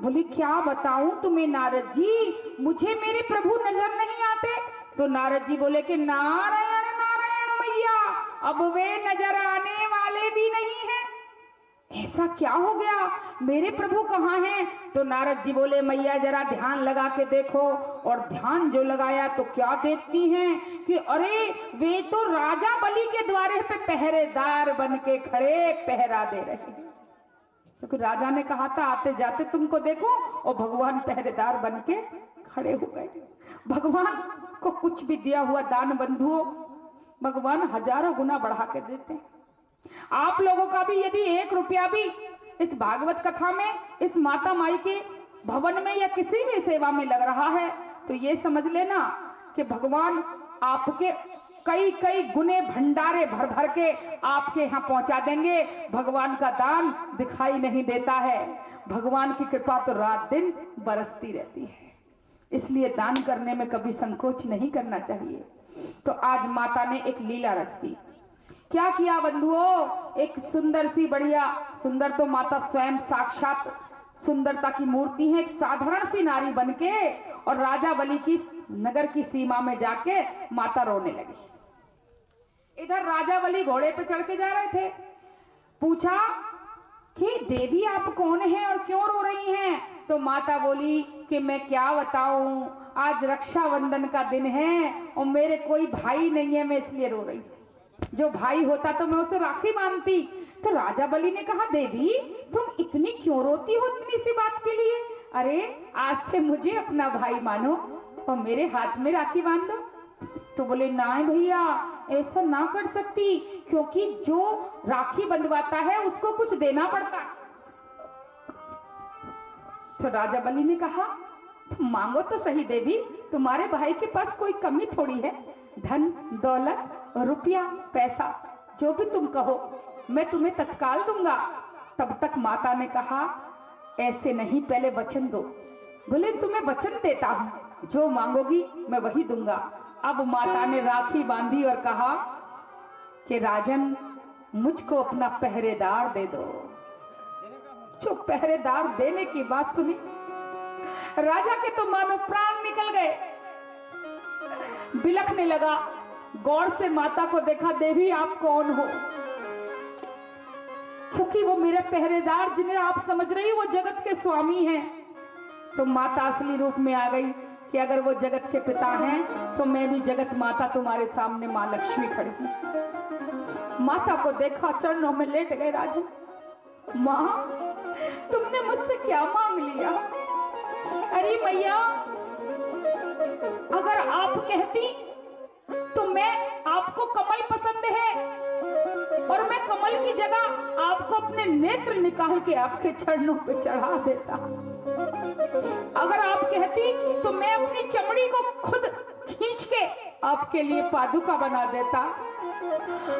बोले, क्या बताऊं तुम्हें नारद जी, मुझे मेरे प्रभु नजर नहीं आते। तो नारद जी बोले कि नारायण नारायण मैया, अब वे नजर आने वाले भी नहीं हैं। ऐसा क्या हो गया, मेरे प्रभु कहाँ हैं? तो नारद जी बोले, मैया जरा ध्यान लगा के देखो। और ध्यान जो लगाया तो क्या देखती हैं कि अरे वे तो राजा बलि के द्वारे पे पहरेदार बन के खड़े पहरा दे रहे हैं। क्योंकि राजा ने कहा था आते जाते तुमको देखो, और भगवान पहरेदार बन के खड़े हो गए। भगवान को कुछ भी दिया हुआ दान बंधुओं, भगवान हजारों गुना बढ़ा के देते हैं। आप लोगों का भी यदि 1 रुपया भी इस भागवत कथा में, इस माता माई के भवन में या किसी भी सेवा में लग रहा है, तो ये समझ लेना कि भगवान आपके कई कई गुने भंडारे भर भर के आपके यहाँ पहुंचा देंगे। भगवान का दान दिखाई नहीं देता है, भगवान की कृपा तो रात दिन बरसती रहती है। इसलिए दान करने में कभी संकोच नहीं करना चाहिए। तो आज माता ने एक लीला रच दी। क्या किया बंधुओं, एक सुंदर सी बढ़िया, सुंदर तो माता स्वयं साक्षात सुंदरता की मूर्ति है, एक साधारण सी नारी बनके और राजा बलि की नगर की सीमा में जाके माता रोने लगी। इधर राजा बलि घोड़े पे चढ़ के जा रहे थे। पूछा कि देवी आप कौन हैं और क्यों रो रही हैं? तो माता बोली कि मैं क्या बताऊं, आज रक्षाबंधन का दिन है और मेरे कोई भाई नहीं है, मैं इसलिए रो रही हूं। जो भाई होता तो मैं उसे राखी बांधती। तो राजा बलि ने कहा, देवी तुम इतनी क्यों रोती हो इतनी सी बात के लिए? अरे आज से मुझे अपना भाई मानो और मेरे हाथ में राखी बांध दो। तो बोले, ना भैया ऐसा ना कर सकती, क्योंकि जो राखी बंधवाता है उसको कुछ देना पड़ता है। तो राजा बलि ने कहा, तुम मांगो तो सही देवी, तुम्हारे भाई के पास कोई कमी थोड़ी है। धन दौलत रुपया पैसा जो भी तुम कहो मैं तुम्हें तत्काल दूंगा। तब तक माता ने कहा, ऐसे नहीं, पहले वचन दो। बोले, तुम्हें वचन देता हूं, जो मांगोगी मैं वही दूंगा। अब माता ने राखी बांधी और कहा कि राजन मुझको अपना पहरेदार दे दो। जो पहरेदार देने की बात सुनी, राजा के तो मानो प्राण निकल गए, बिलखने लगा। गौर से माता को देखा, देवी आप कौन हो? क्योंकि वो मेरे पहरेदार जिन्हें आप समझ रही हो वो जगत के स्वामी हैं। तो माता असली रूप में आ गई कि अगर वो जगत के पिता हैं तो मैं भी जगत माता तुम्हारे सामने मां लक्ष्मी खड़ी हूं। माता को देखा, चरणों में लेट गए राजा। मां तुमने मुझसे क्या मांग लिया? अरे मैया अगर आप कहती तो मैं, आपको कमल पसंद है और मैं कमल की जगह आपको अपने नेत्र निकाल के आपके चरणों पे चढ़ा देता। अगर आप कहती तो मैं अपनी चमड़ी को खुद खींच के आपके लिए पादुका बना देता।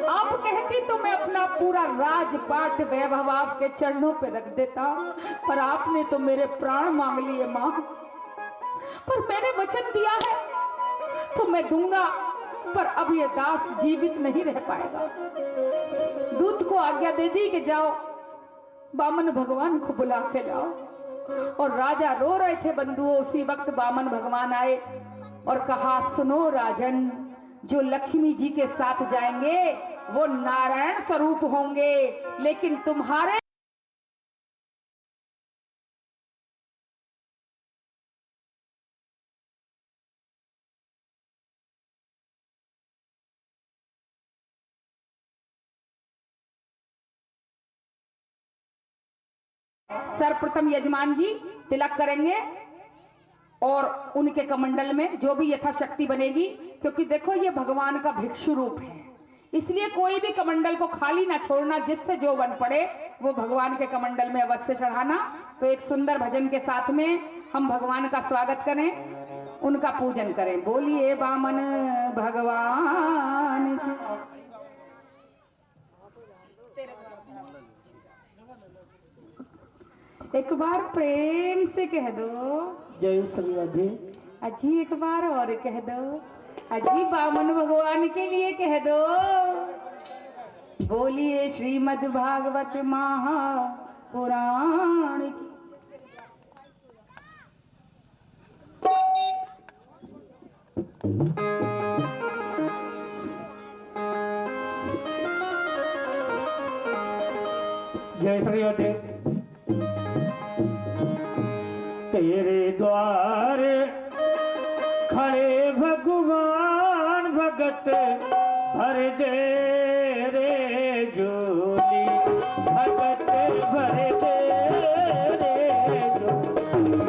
आप कहती तो मैं अपना पूरा राजपाट वैभव आपके चरणों पे रख देता। पर आपने तो मेरे प्राण मांग लिए मां। पर मैंने वचन दिया है तो मैं दूंगा, पर अब ये दास जीवित नहीं रह पाएगा। दूत को आज्ञा दे दी कि जाओ बामन भगवान को बुला के लाओ। और राजा रो रहे थे बंधुओं, उसी वक्त बामन भगवान आए और कहा, सुनो राजन, जो लक्ष्मी जी के साथ जाएंगे वो नारायण स्वरूप होंगे, लेकिन तुम्हारे सर्वप्रथम यजमान जी तिलक करेंगे और उनके कमंडल में जो भी यथाशक्ति बनेगी, क्योंकि देखो ये भगवान का भिक्षु रूप है, इसलिए कोई भी कमंडल को खाली ना छोड़ना, जिससे जो बन पड़े वो भगवान के कमंडल में अवश्य चढ़ाना। तो एक सुंदर भजन के साथ में हम भगवान का स्वागत करें, उनका पूजन करें। बोलिए बामन भगवान की। एक बार प्रेम से कह दो। जय श्री राधे। अजी एक बार और कह दो। अजी बामन भगवान के लिए कह दो। बोलिए श्रीमद् भागवत महापुराण की। जय श्री राधे। तेरे द्वार खड़े भगवान भगत भर दे रे जोली, भगत भर दे रे जोली।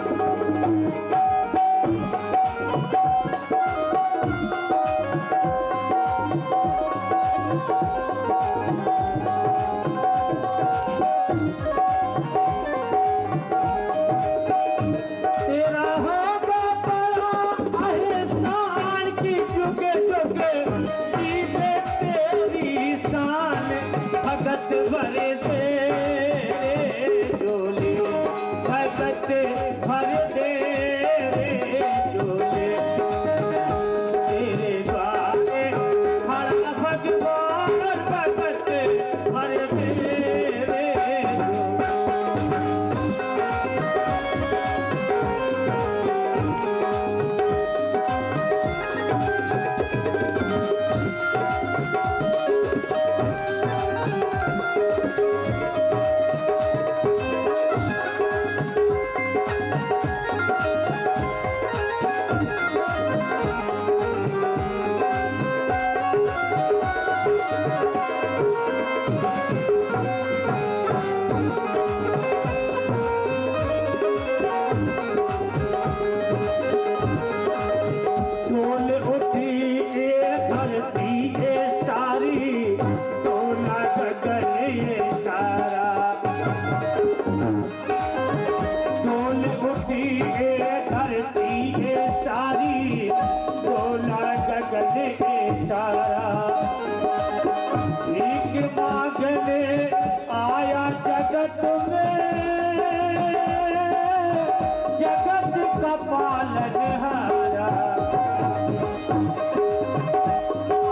जगत का पालनहारा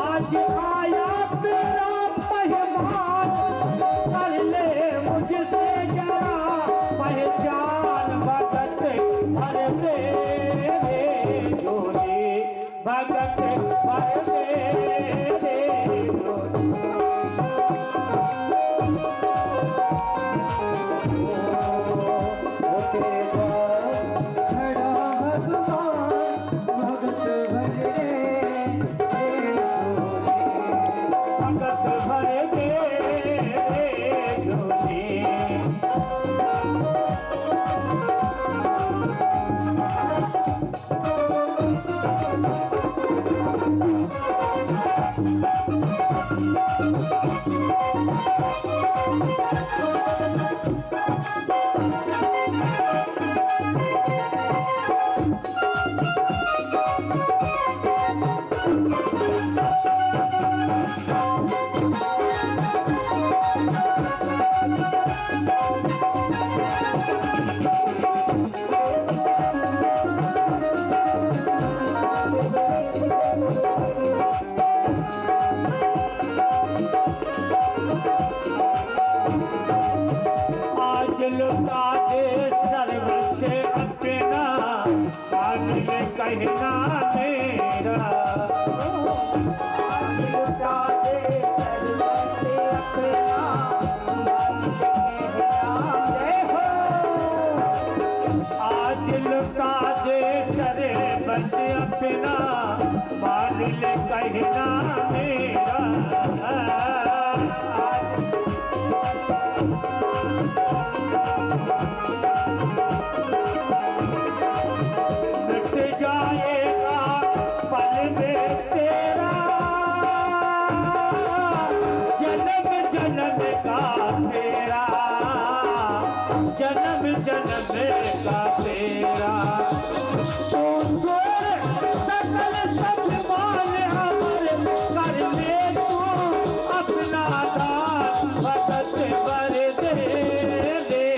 आज आया तेरा मेहमान, कर ले मुझसे जरा पहचान। भगत भर दे रे जोली, भगत भर दे रे जोली। कहना मेरा आज लुटा दे सर्वस्व अपना, मान के कहना दे हो। आज लुटा दे सर्वस्व अपना, मान ले कहना मेरा। जाएगा पल में तेरा जन्म जन्म का तेरा, जन्म जन्म का तेरा। तो सकल सम्मान अमर कर ले तू अपना दान, भगत भर दे रे।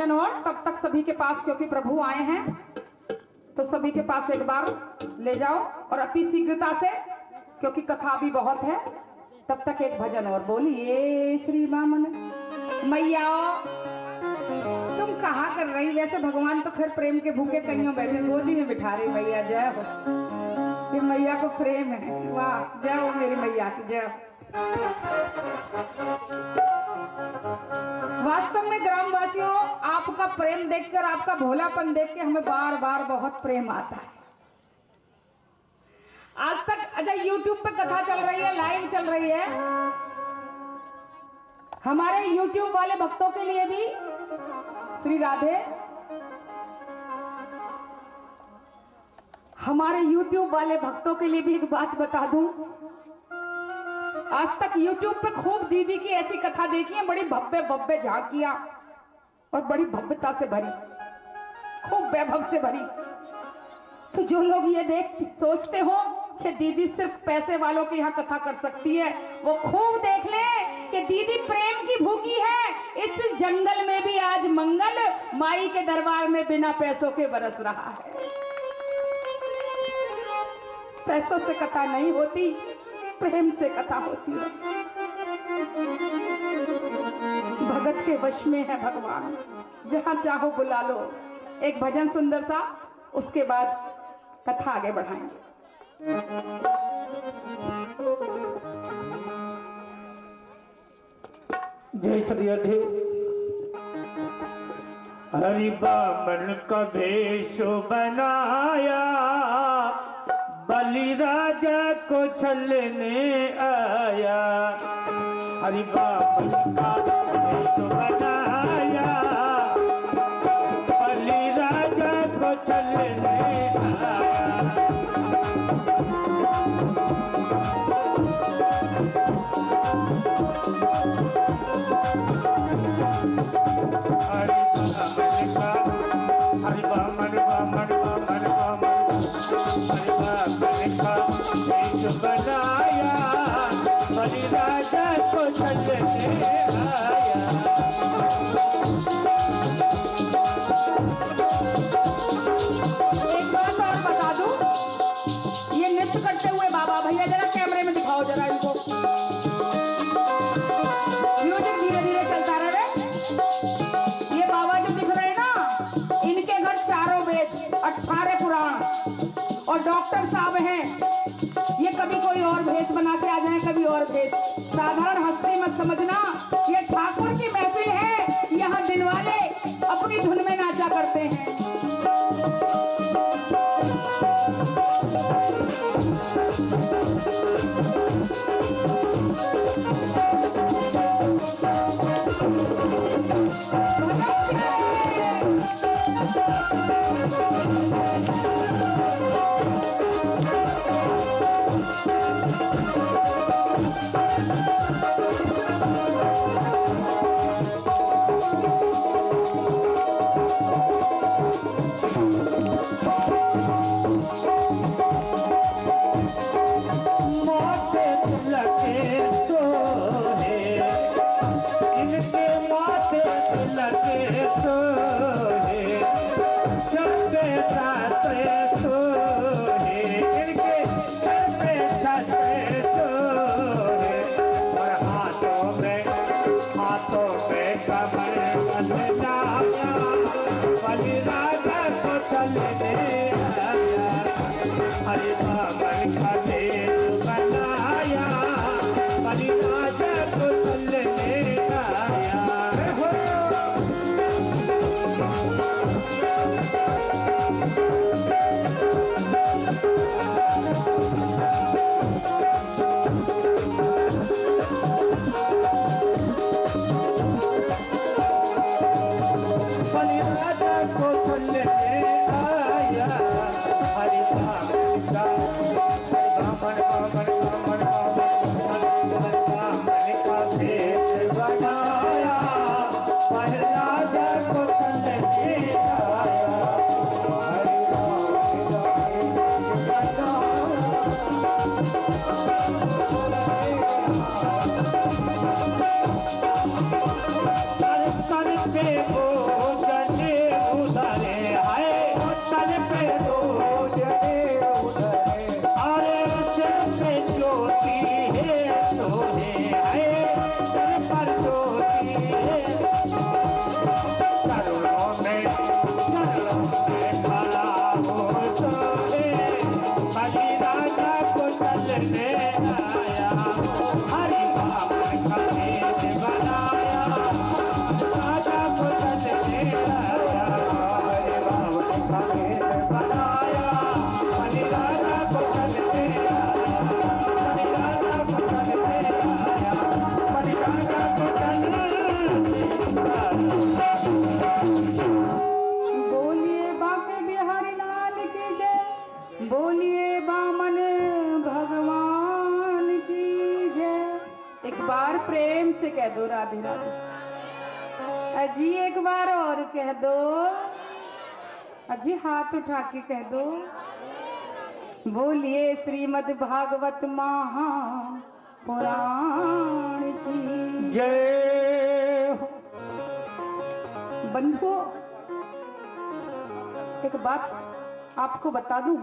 भजन और तब तक सभी के पास, क्योंकि प्रभु आए हैं तो सभी के पास एक बार ले जाओ और अति शीघ्रता से, क्योंकि कथा भी बहुत है। तब तक एक भजन और बोलिए श्री वामन मैया। तुम कहा कर रही, वैसे भगवान तो खैर प्रेम के भूखे कहीं बैठे गोदी में बिठा रही। मैया जय हो, ये मैया को प्रेम है। वाह, जय हो मेरी मैया की जय। वास्तव में ग्रामवासियों, आपका प्रेम देखकर, आपका भोलापन देख के हमें बार बार बहुत प्रेम आता है। आज तक अच्छा YouTube पे कथा चल रही है, लाइव चल रही है। हमारे YouTube वाले भक्तों के लिए भी श्री राधे, हमारे YouTube वाले भक्तों के लिए भी एक बात बता दूं। आज तक YouTube पे खूब दीदी की ऐसी कथा देखी है, बड़ी भव्य भव्य झांकियां और बड़ी भव्यता से भरी, खूब वैभव से भरी। तो जो लोग ये देख सोचते हो कि दीदी सिर्फ पैसे वालों के यहाँ कथा कर सकती है, वो खूब देख ले कि दीदी प्रेम की भूखी है। इस जंगल में भी आज मंगल माई के दरबार में बिना पैसों के बरस रहा है। पैसों से कथा नहीं होती, प्रेम से कथा होती है। भगत के वश में है भगवान, जहां चाहो बुला लो। एक भजन सुंदर सा, उसके बाद कथा आगे बढ़ाएंगे। जय श्री राधे। हरि बामन का भेष बनाया, बलि राजा को छलने आया। हरि बामन का भेष बनाया, बलि राजा को छलने आया। राजा को छलने आया। एक बात और बता दूं, ये नृत्य करते हुए बाबा, भैया जरा कैमरे में दिखाओ जरा इनको। म्यूजिक धीरे धीरे चलता रहे। ये बाबा जो दिख रहे हैं ना, इनके घर चारों वेद, 18 पुराण और डॉक्टर साहब हैं। ये कभी कोई और भेष बना के आ जाए, कभी और भेष। साधारण हस्ती मत समझना, ये ठाकुर की महफिल है। यहाँ दिन वाले अपनी धुन में नाचा करते हैं। हरि चलने आया हरि बावन का भेष बनाया राजा को चलने आया हरि बावन का भेष बनाया हरि राजा को चलने आया हरि राजा को चलने आया हरि राजा को चलने आया। बोलिए बाके बिहारी लाल की जय, बोलिए बामन भगवान की जय। एक बार प्रेम से कह दो राधे राधे। अजी एक बार और कह दो। अजी हाथ उठा के कह दो। बोलिए श्रीमद् भागवत महापुराण की जय हो। बंधुओं, एक बात आपको बता दूं,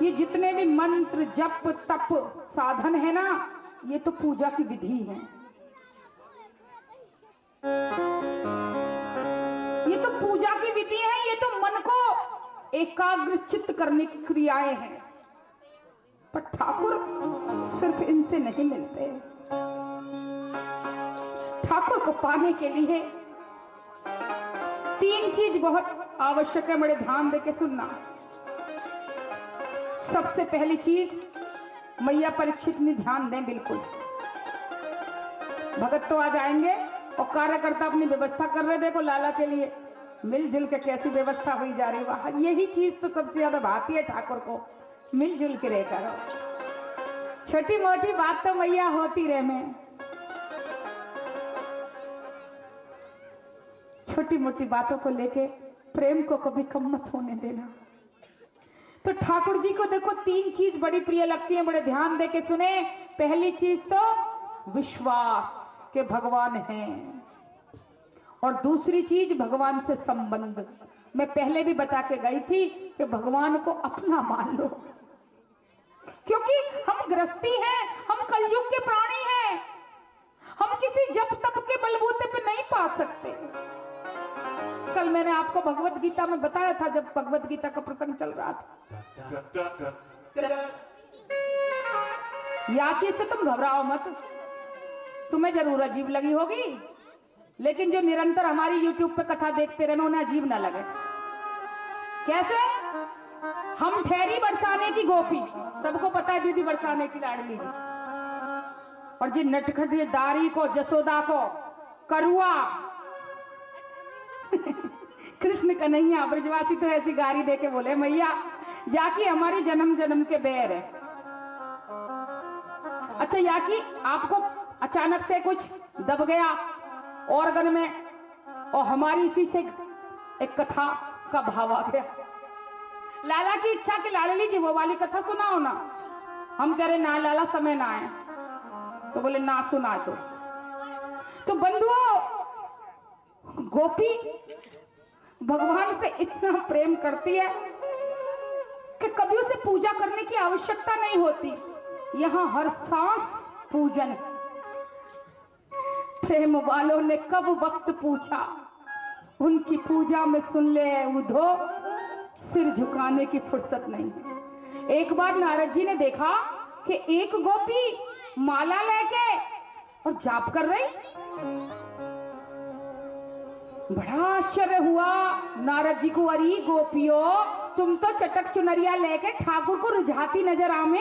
ये जितने भी मंत्र जप तप साधन है ना, ये तो पूजा की विधि है। ये तो पूजा की विधि है, ये तो मन को एकाग्र चित्त करने की क्रियाएं हैं। पर ठाकुर सिर्फ इनसे नहीं मिलते। ठाकुर को पाने के लिए 3 चीज बहुत आवश्यक है। बड़े ध्यान देके सुनना। सबसे पहली चीज, मैया परीक्षित ने ध्यान दें बिल्कुल। भगत तो आ जाएंगे और कार्यकर्ता अपनी व्यवस्था कर रहे। देखो लाला के लिए मिलजुल के कैसी व्यवस्था हुई जा रही। वाह, यही चीज तो सबसे ज्यादा भाती है ठाकुर को, मिलजुल के रह करो। छोटी मोटी बात तो मैया होती रहे में, छोटी मोटी बातों को लेके प्रेम को कभी कम मत होने देना। तो ठाकुर जी को देखो 3 चीज बड़ी प्रिय लगती है। बड़े ध्यान दे के सुने। पहली चीज तो विश्वास के भगवान हैं, और दूसरी चीज भगवान से संबंध। मैं पहले भी बता के गई थी कि भगवान को अपना मान लो, क्योंकि हम गृहस्थी हैं, हम कलयुग के प्राणी हैं। हम किसी जप तप के बलबूते पे नहीं पा सकते। कल मैंने आपको भगवत गीता में बताया था, जब भगवत गीता का प्रसंग चल रहा था। या चीज से तुम घबराओ मत, तुम्हें जरूर अजीब लगी होगी, लेकिन जो निरंतर हमारी यूट्यूब पे कथा देखते रहे उन्हें अजीब ना लगे। कैसे? हम ठहरी बरसाने की गोपी, सबको पता है दीदी बरसाने की लाडली जी, और जी नटखट दारी को, जसोदा को, करुआ कृष्ण कन्हैया ब्रजवासी तो ऐसी गारी देके बोले, मैया जाकी हमारी जन्म जन्म के बैर है। अच्छा याकी आपको अचानक से कुछ दब गया ऑर्गन में, और हमारी इसी से एक कथा का भाव आ गया। लाला की इच्छा कि लाडली जी वो वाली कथा सुनाओ ना। हम कह रहे ना लाला, समय ना आए। तो बोले ना सुना। तो बंधुओं, गोपी भगवान से इतना प्रेम करती है कि कभी उसे पूजा करने की आवश्यकता नहीं होती। यहां हर सांस पूजन। प्रेम वालों ने कब वक्त पूछा, उनकी पूजा में सुन ले उधो, सिर झुकाने की फुर्सत नहीं है। एक बार नारद जी ने देखा कि एक गोपी माला लेके और जाप कर रही। बड़ा आश्चर्य हुआ नारद जी को, अरे गोपियों, तुम तो चटक चुनरिया लेके ठाकुर को रिझाती नजर आमे,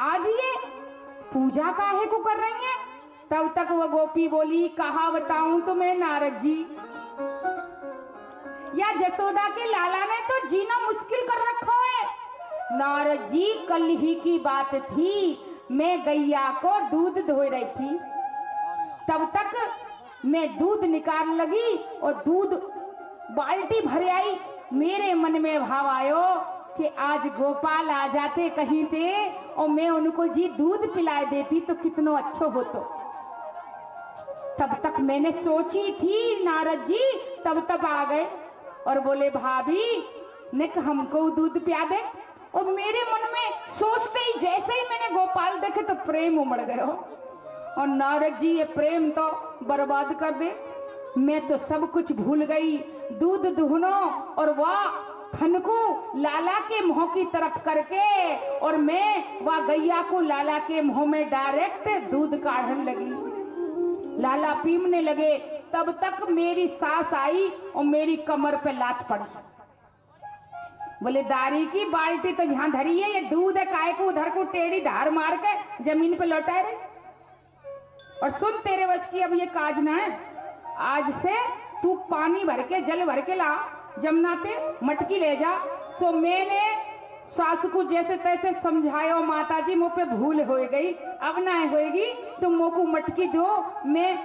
आज ये पूजा काहे को कर रही है? तब तक वो गोपी बोली, कहा बताऊं तुम्हें नारद जी, या जसोदा के लाला ने तो जीना मुश्किल कर रखा है। नारद जी, कल ही की बात थी, मैं गैया को दूध धो रही थी, तब तक मैं दूध निकाल लगी और दूध बाल्टी भर आई। मेरे मन में भाव आयो कि आज गोपाल आ जाते कहीं पे और मैं उनको जी दूध पिला देती तो कितना अच्छा होता। तब तक मैंने सोची थी नारद जी, तब आ गए और बोले, भाभी निक हमको दूध पिया दे। और मेरे मन में सोचते ही जैसे ही मैंने गोपाल देखे तो प्रेम उमड़ गया। और नारद जी, ये प्रेम तो बर्बाद कर दे, मैं तो सब कुछ भूल गई, दूध दुहनो और वाह थन को लाला के मुंह की तरफ करके और मैं वह गैया को लाला के मुंह में डायरेक्ट दूध काढ़ने लगी। लाला पीमने लगे, तब तक मेरी सास आई और मेरी कमर पे लात पड़ी। बोले दारी की बाल्टी तो जहां धरी है, ये दूध है, काय को उधर को टेढ़ी धार मार के जमीन पे लौटाए रहे। और सुन, तेरे बस की अब ये काज ना है, आज से तू पानी भर के जल भर के ला, जमुना ते मटकी ले जा। सो मैंने सास को जैसे तैसे समझायो, माता जी मुँह पे भूल हो गई, अब ना होएगी, तुम मुँह को मटकी दो, मैं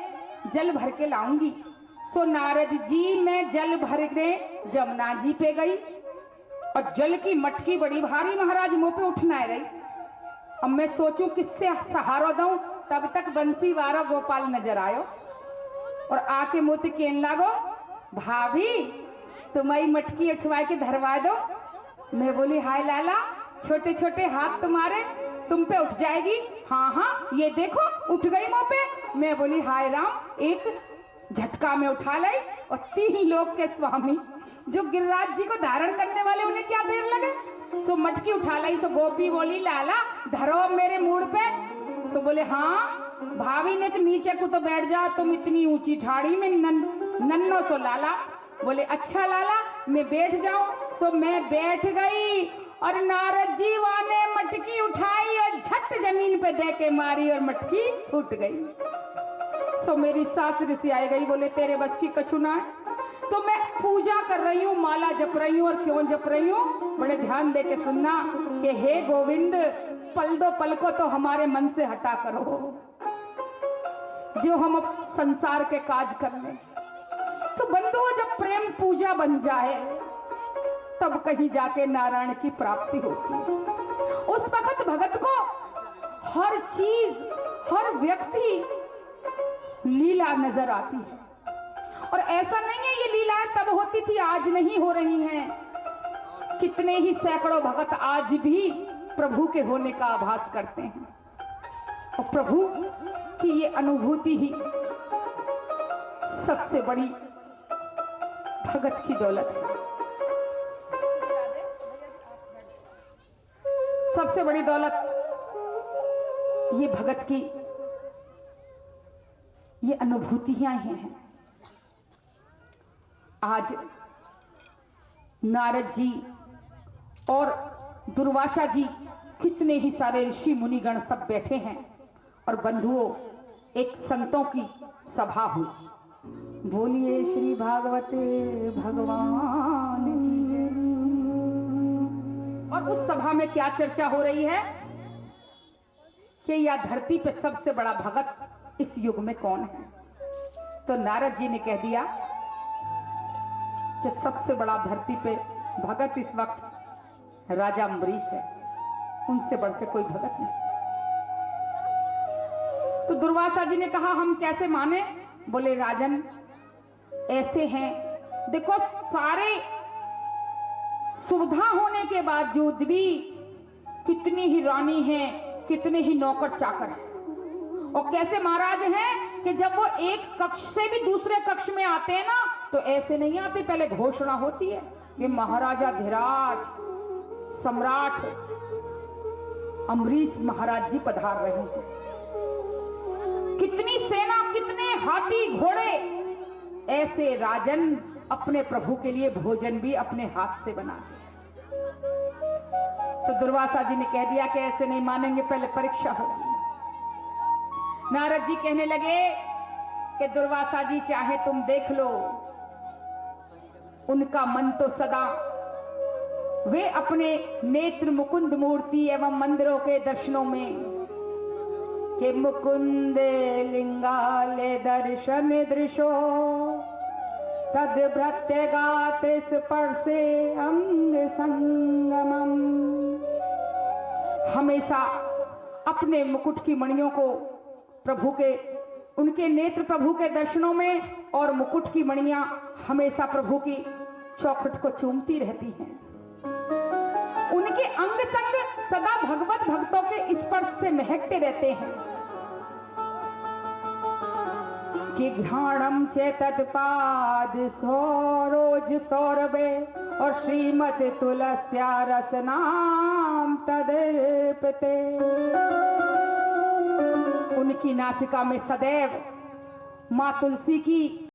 जल भर के लाऊंगी। सो नारद जी मैं जल भर के जमुना जी पे गई और जल की मटकी बड़ी भारी महाराज मुँह पे उठना रही। अब मैं सोचूं किससे सहारा दूं, तब तक बंसी वारा गोपाल नजर आयो और आके मोती कहने लागो, भाभी तुम्हारी मटकी उठवा के धरवा दो। मैं बोली हाय लाला, छोटे छोटे हाथ तुम्हारे, तुम पे उठ जाएगी। हाँ हाँ ये देखो उठ गई मुंह पे। मैं बोली हाय राम, एक झटका में उठा लाई और 3 लोक के स्वामी जो गिरिराज जी को धारण करने वाले, उन्हें क्या देर लगे। सो मटकी उठा लाई। सो गोपी बोली लाला धरो मेरे मूड पे। सो बोले हाँ भाभी ने तो नीचे को तो बैठ जा, तुम इतनी ऊंची झाड़ी में नन्नो। सो लाला बोले अच्छा लाला मैं बैठ जाऊं। सो मैं बैठ गई और नारद जी वाने मटकी उठाई और झट जमीन पे दे के मारी और मटकी फूट गई। सो मेरी सास ऋषि आई गई, बोले तेरे बस की कछु ना है। तो मैं पूजा कर रही हूँ, माला जप रही हूँ, और क्यों जप रही हूँ बड़े ध्यान दे के सुनना कि हे गोविंद पल दो पल को तो हमारे मन से हटा करो, जो हम अब संसार के काज कर लें। तो बंधुओं जब प्रेम पूजा बन जाए तब कहीं जाके नारायण की प्राप्ति होती है। उस वक्त भगत को हर चीज हर व्यक्ति लीला नजर आती है। और ऐसा नहीं है ये लीलाएं तब होती थी, आज नहीं हो रही हैं। कितने ही सैकड़ों भगत आज भी प्रभु के होने का आभास करते हैं और प्रभु की ये अनुभूति ही सबसे बड़ी भगत की दौलत है। सबसे बड़ी दौलत ये भगत की ये अनुभूतियां ही हैं। आज नारद जी और दुर्वासा जी, कितने ही सारे ऋषि मुनिगण सब बैठे हैं और बंधुओं एक संतों की सभा हुई। बोलिए श्री भागवते भगवान की जय। और उस सभा में क्या चर्चा हो रही है कि यह धरती पे सबसे बड़ा भगत इस युग में कौन है। तो नारद जी ने कह दिया कि सबसे बड़ा धरती पे भगत इस वक्त राजा अम्बरीश है, उनसे बढ़कर कोई भगत नहीं। तो दुर्वासा जी ने कहा हम कैसे माने। बोले राजन ऐसे हैं, देखो सारे सुविधा होने के बावजूद भी कितनी ही रानी हैं, कितने ही नौकर चाकर हैं। और कैसे महाराज हैं कि जब वो एक कक्ष से भी दूसरे कक्ष में आते हैं ना, तो ऐसे नहीं आते, पहले घोषणा होती है कि महाराजा धीराज सम्राट अम्बरीश महाराज जी पधार रहे हैं। कितनी सेना, कितने हाथी घोड़े। ऐसे राजन अपने प्रभु के लिए भोजन भी अपने हाथ से बनाते। तो दुर्वासा जी ने कह दिया कि ऐसे नहीं मानेंगे, पहले परीक्षा होगी। नारद जी कहने लगे कि दुर्वासा जी चाहे तुम देख लो, उनका मन तो सदा वे अपने नेत्र मुकुंद मूर्ति एवं मंदिरों के दर्शनों में कि मुकुंद लिंगाले दर्शन दृशो तद भृत्य गाते स्पर्शे अंग संगमम। हमेशा अपने मुकुट की मणियों को प्रभु के, उनके नेत्र प्रभु के दर्शनों में और मुकुट की मणियां हमेशा प्रभु की चौखट को चूमती रहती हैं। उनके अंग संग सदा भगवत भक्तों के स्पर्श से महकते रहते हैं। कि घ्राणम चेतत पाद सौरोज सौरभे और श्रीमत तुलस्या रसनाम तदर्पते। उनकी नासिका में सदैव माँ तुलसी की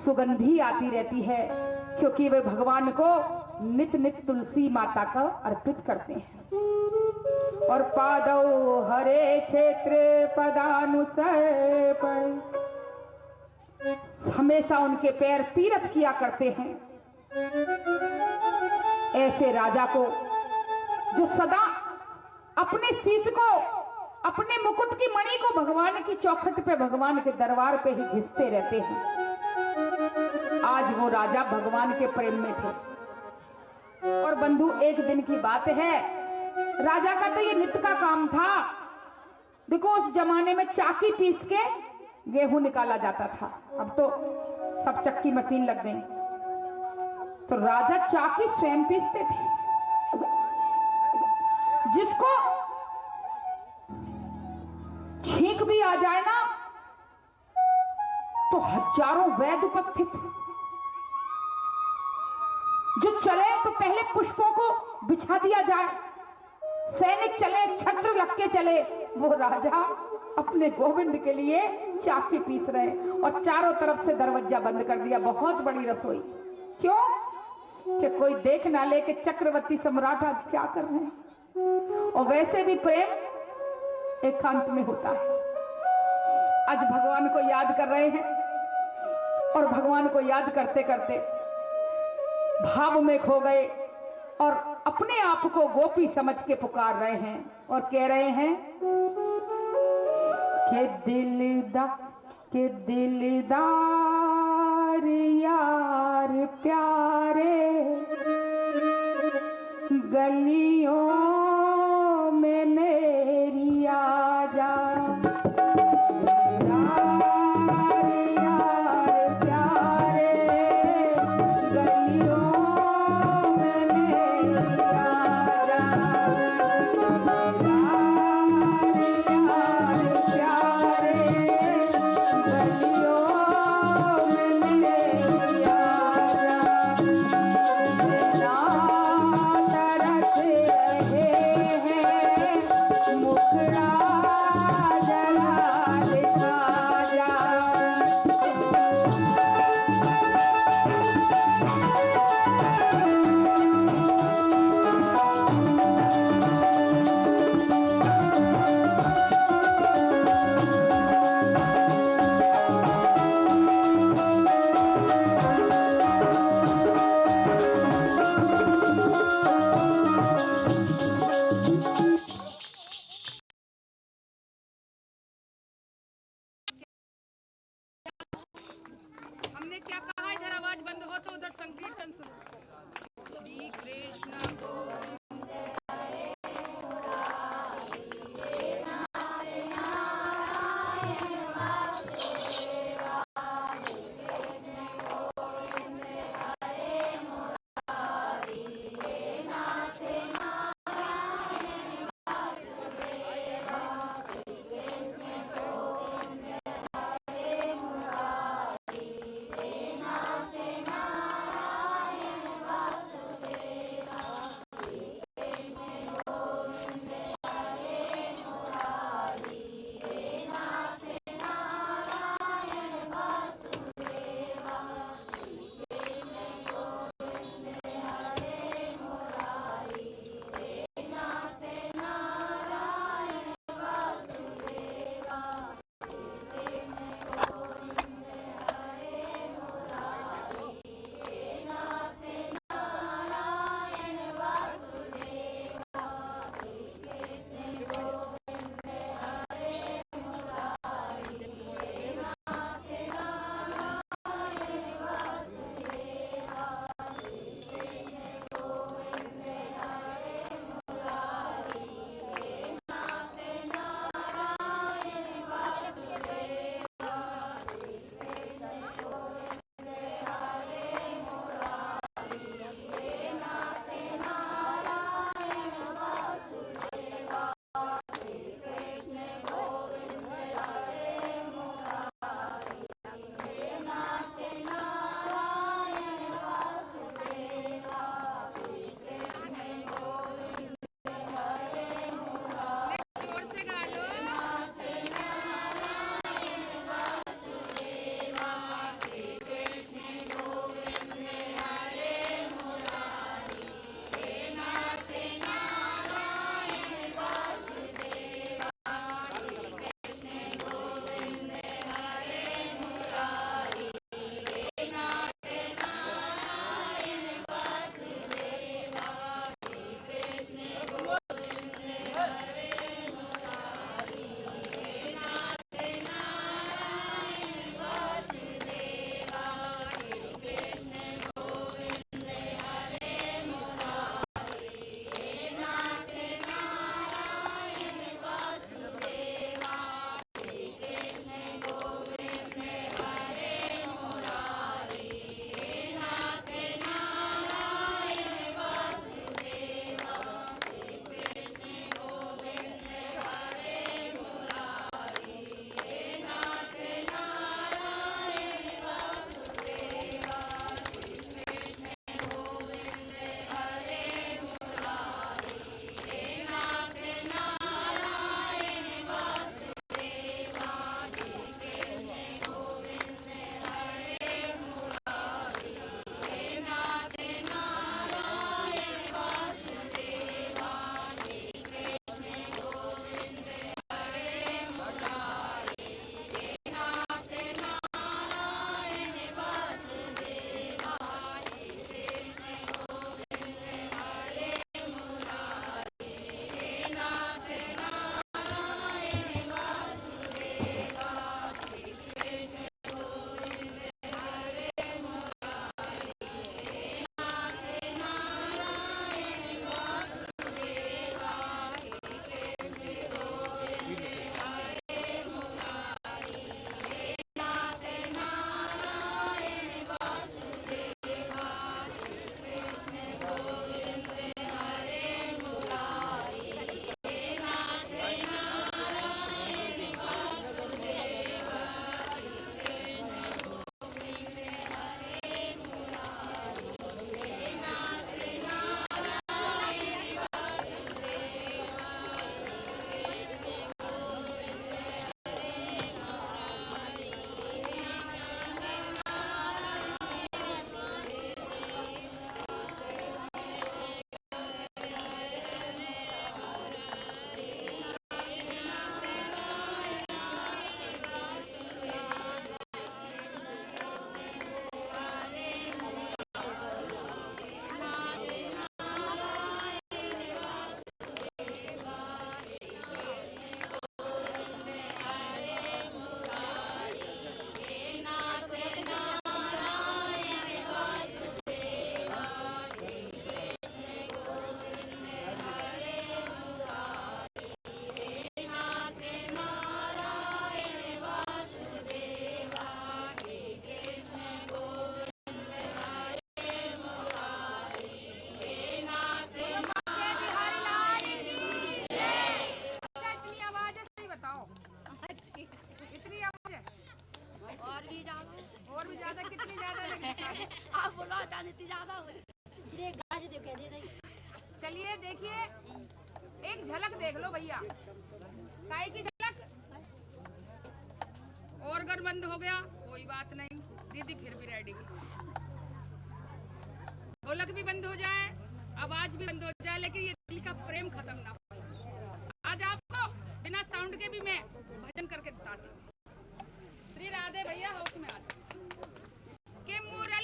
सुगंधी आती रहती है, क्योंकि वे भगवान को नित नित तुलसी माता का अर्पित करते हैं। और पादौ हरे क्षेत्र पदानुसर्पण, हमेशा उनके पैर तीर्थ किया करते हैं। ऐसे राजा को जो सदा अपने शीश को, अपने मुकुट की मणि को भगवान की चौखट पे, भगवान के दरबार पे ही घिसते रहते हैं। आज वो राजा भगवान के प्रेम में थे। और बंधु, एक दिन की बात है, राजा का तो ये नित्य का काम था। देखो, उस जमाने में चाकी पीस के गेहूं निकाला जाता था, अब तो सब चक्की मशीन लग गई। तो राजा चाकी स्वयं पीसते थे। जिसको छींक भी आ जाए ना, तो हजारों वैद्य उपस्थित। जो चले तो पहले पुष्पों को बिछा दिया जाए, सैनिक चले, छत्र लग के चले। वो राजा अपने गोविंद के लिए चाकी पीस रहे, और चारों तरफ से दरवाजा बंद कर दिया। बहुत बड़ी रसोई। क्यों? कि कोई देख ना ले कि चक्रवर्ती सम्राट आज क्या कर रहे हैं। और वैसे भी प्रेम एकांत में होता है। आज भगवान को याद कर रहे हैं, और भगवान को याद करते करते भाव में खो गए, और अपने आप को गोपी समझ के पुकार रहे हैं, और कह रहे हैं के दिलदार यार प्यारे, गलियों में मेरी आजा। हमने क्या कहा? इधर आवाज बंद हो तो उधर संकीर्तन सुनो। श्री कृष्ण गोविंद। देखिए, एक झलक देख लो भैया। काय की झलक? और अगर बंद हो गया कोई बात नहीं, दीदी फिर भी रेडी। ढोलक भी बंद हो जाए, आवाज भी बंद हो जाए, लेकिन ये दिल का प्रेम खत्म ना हो। आज आपको बिना साउंड के भी मैं भजन करके बताती हूँ। श्री राधे भैया हाउस में आ जाओ। कि मुरा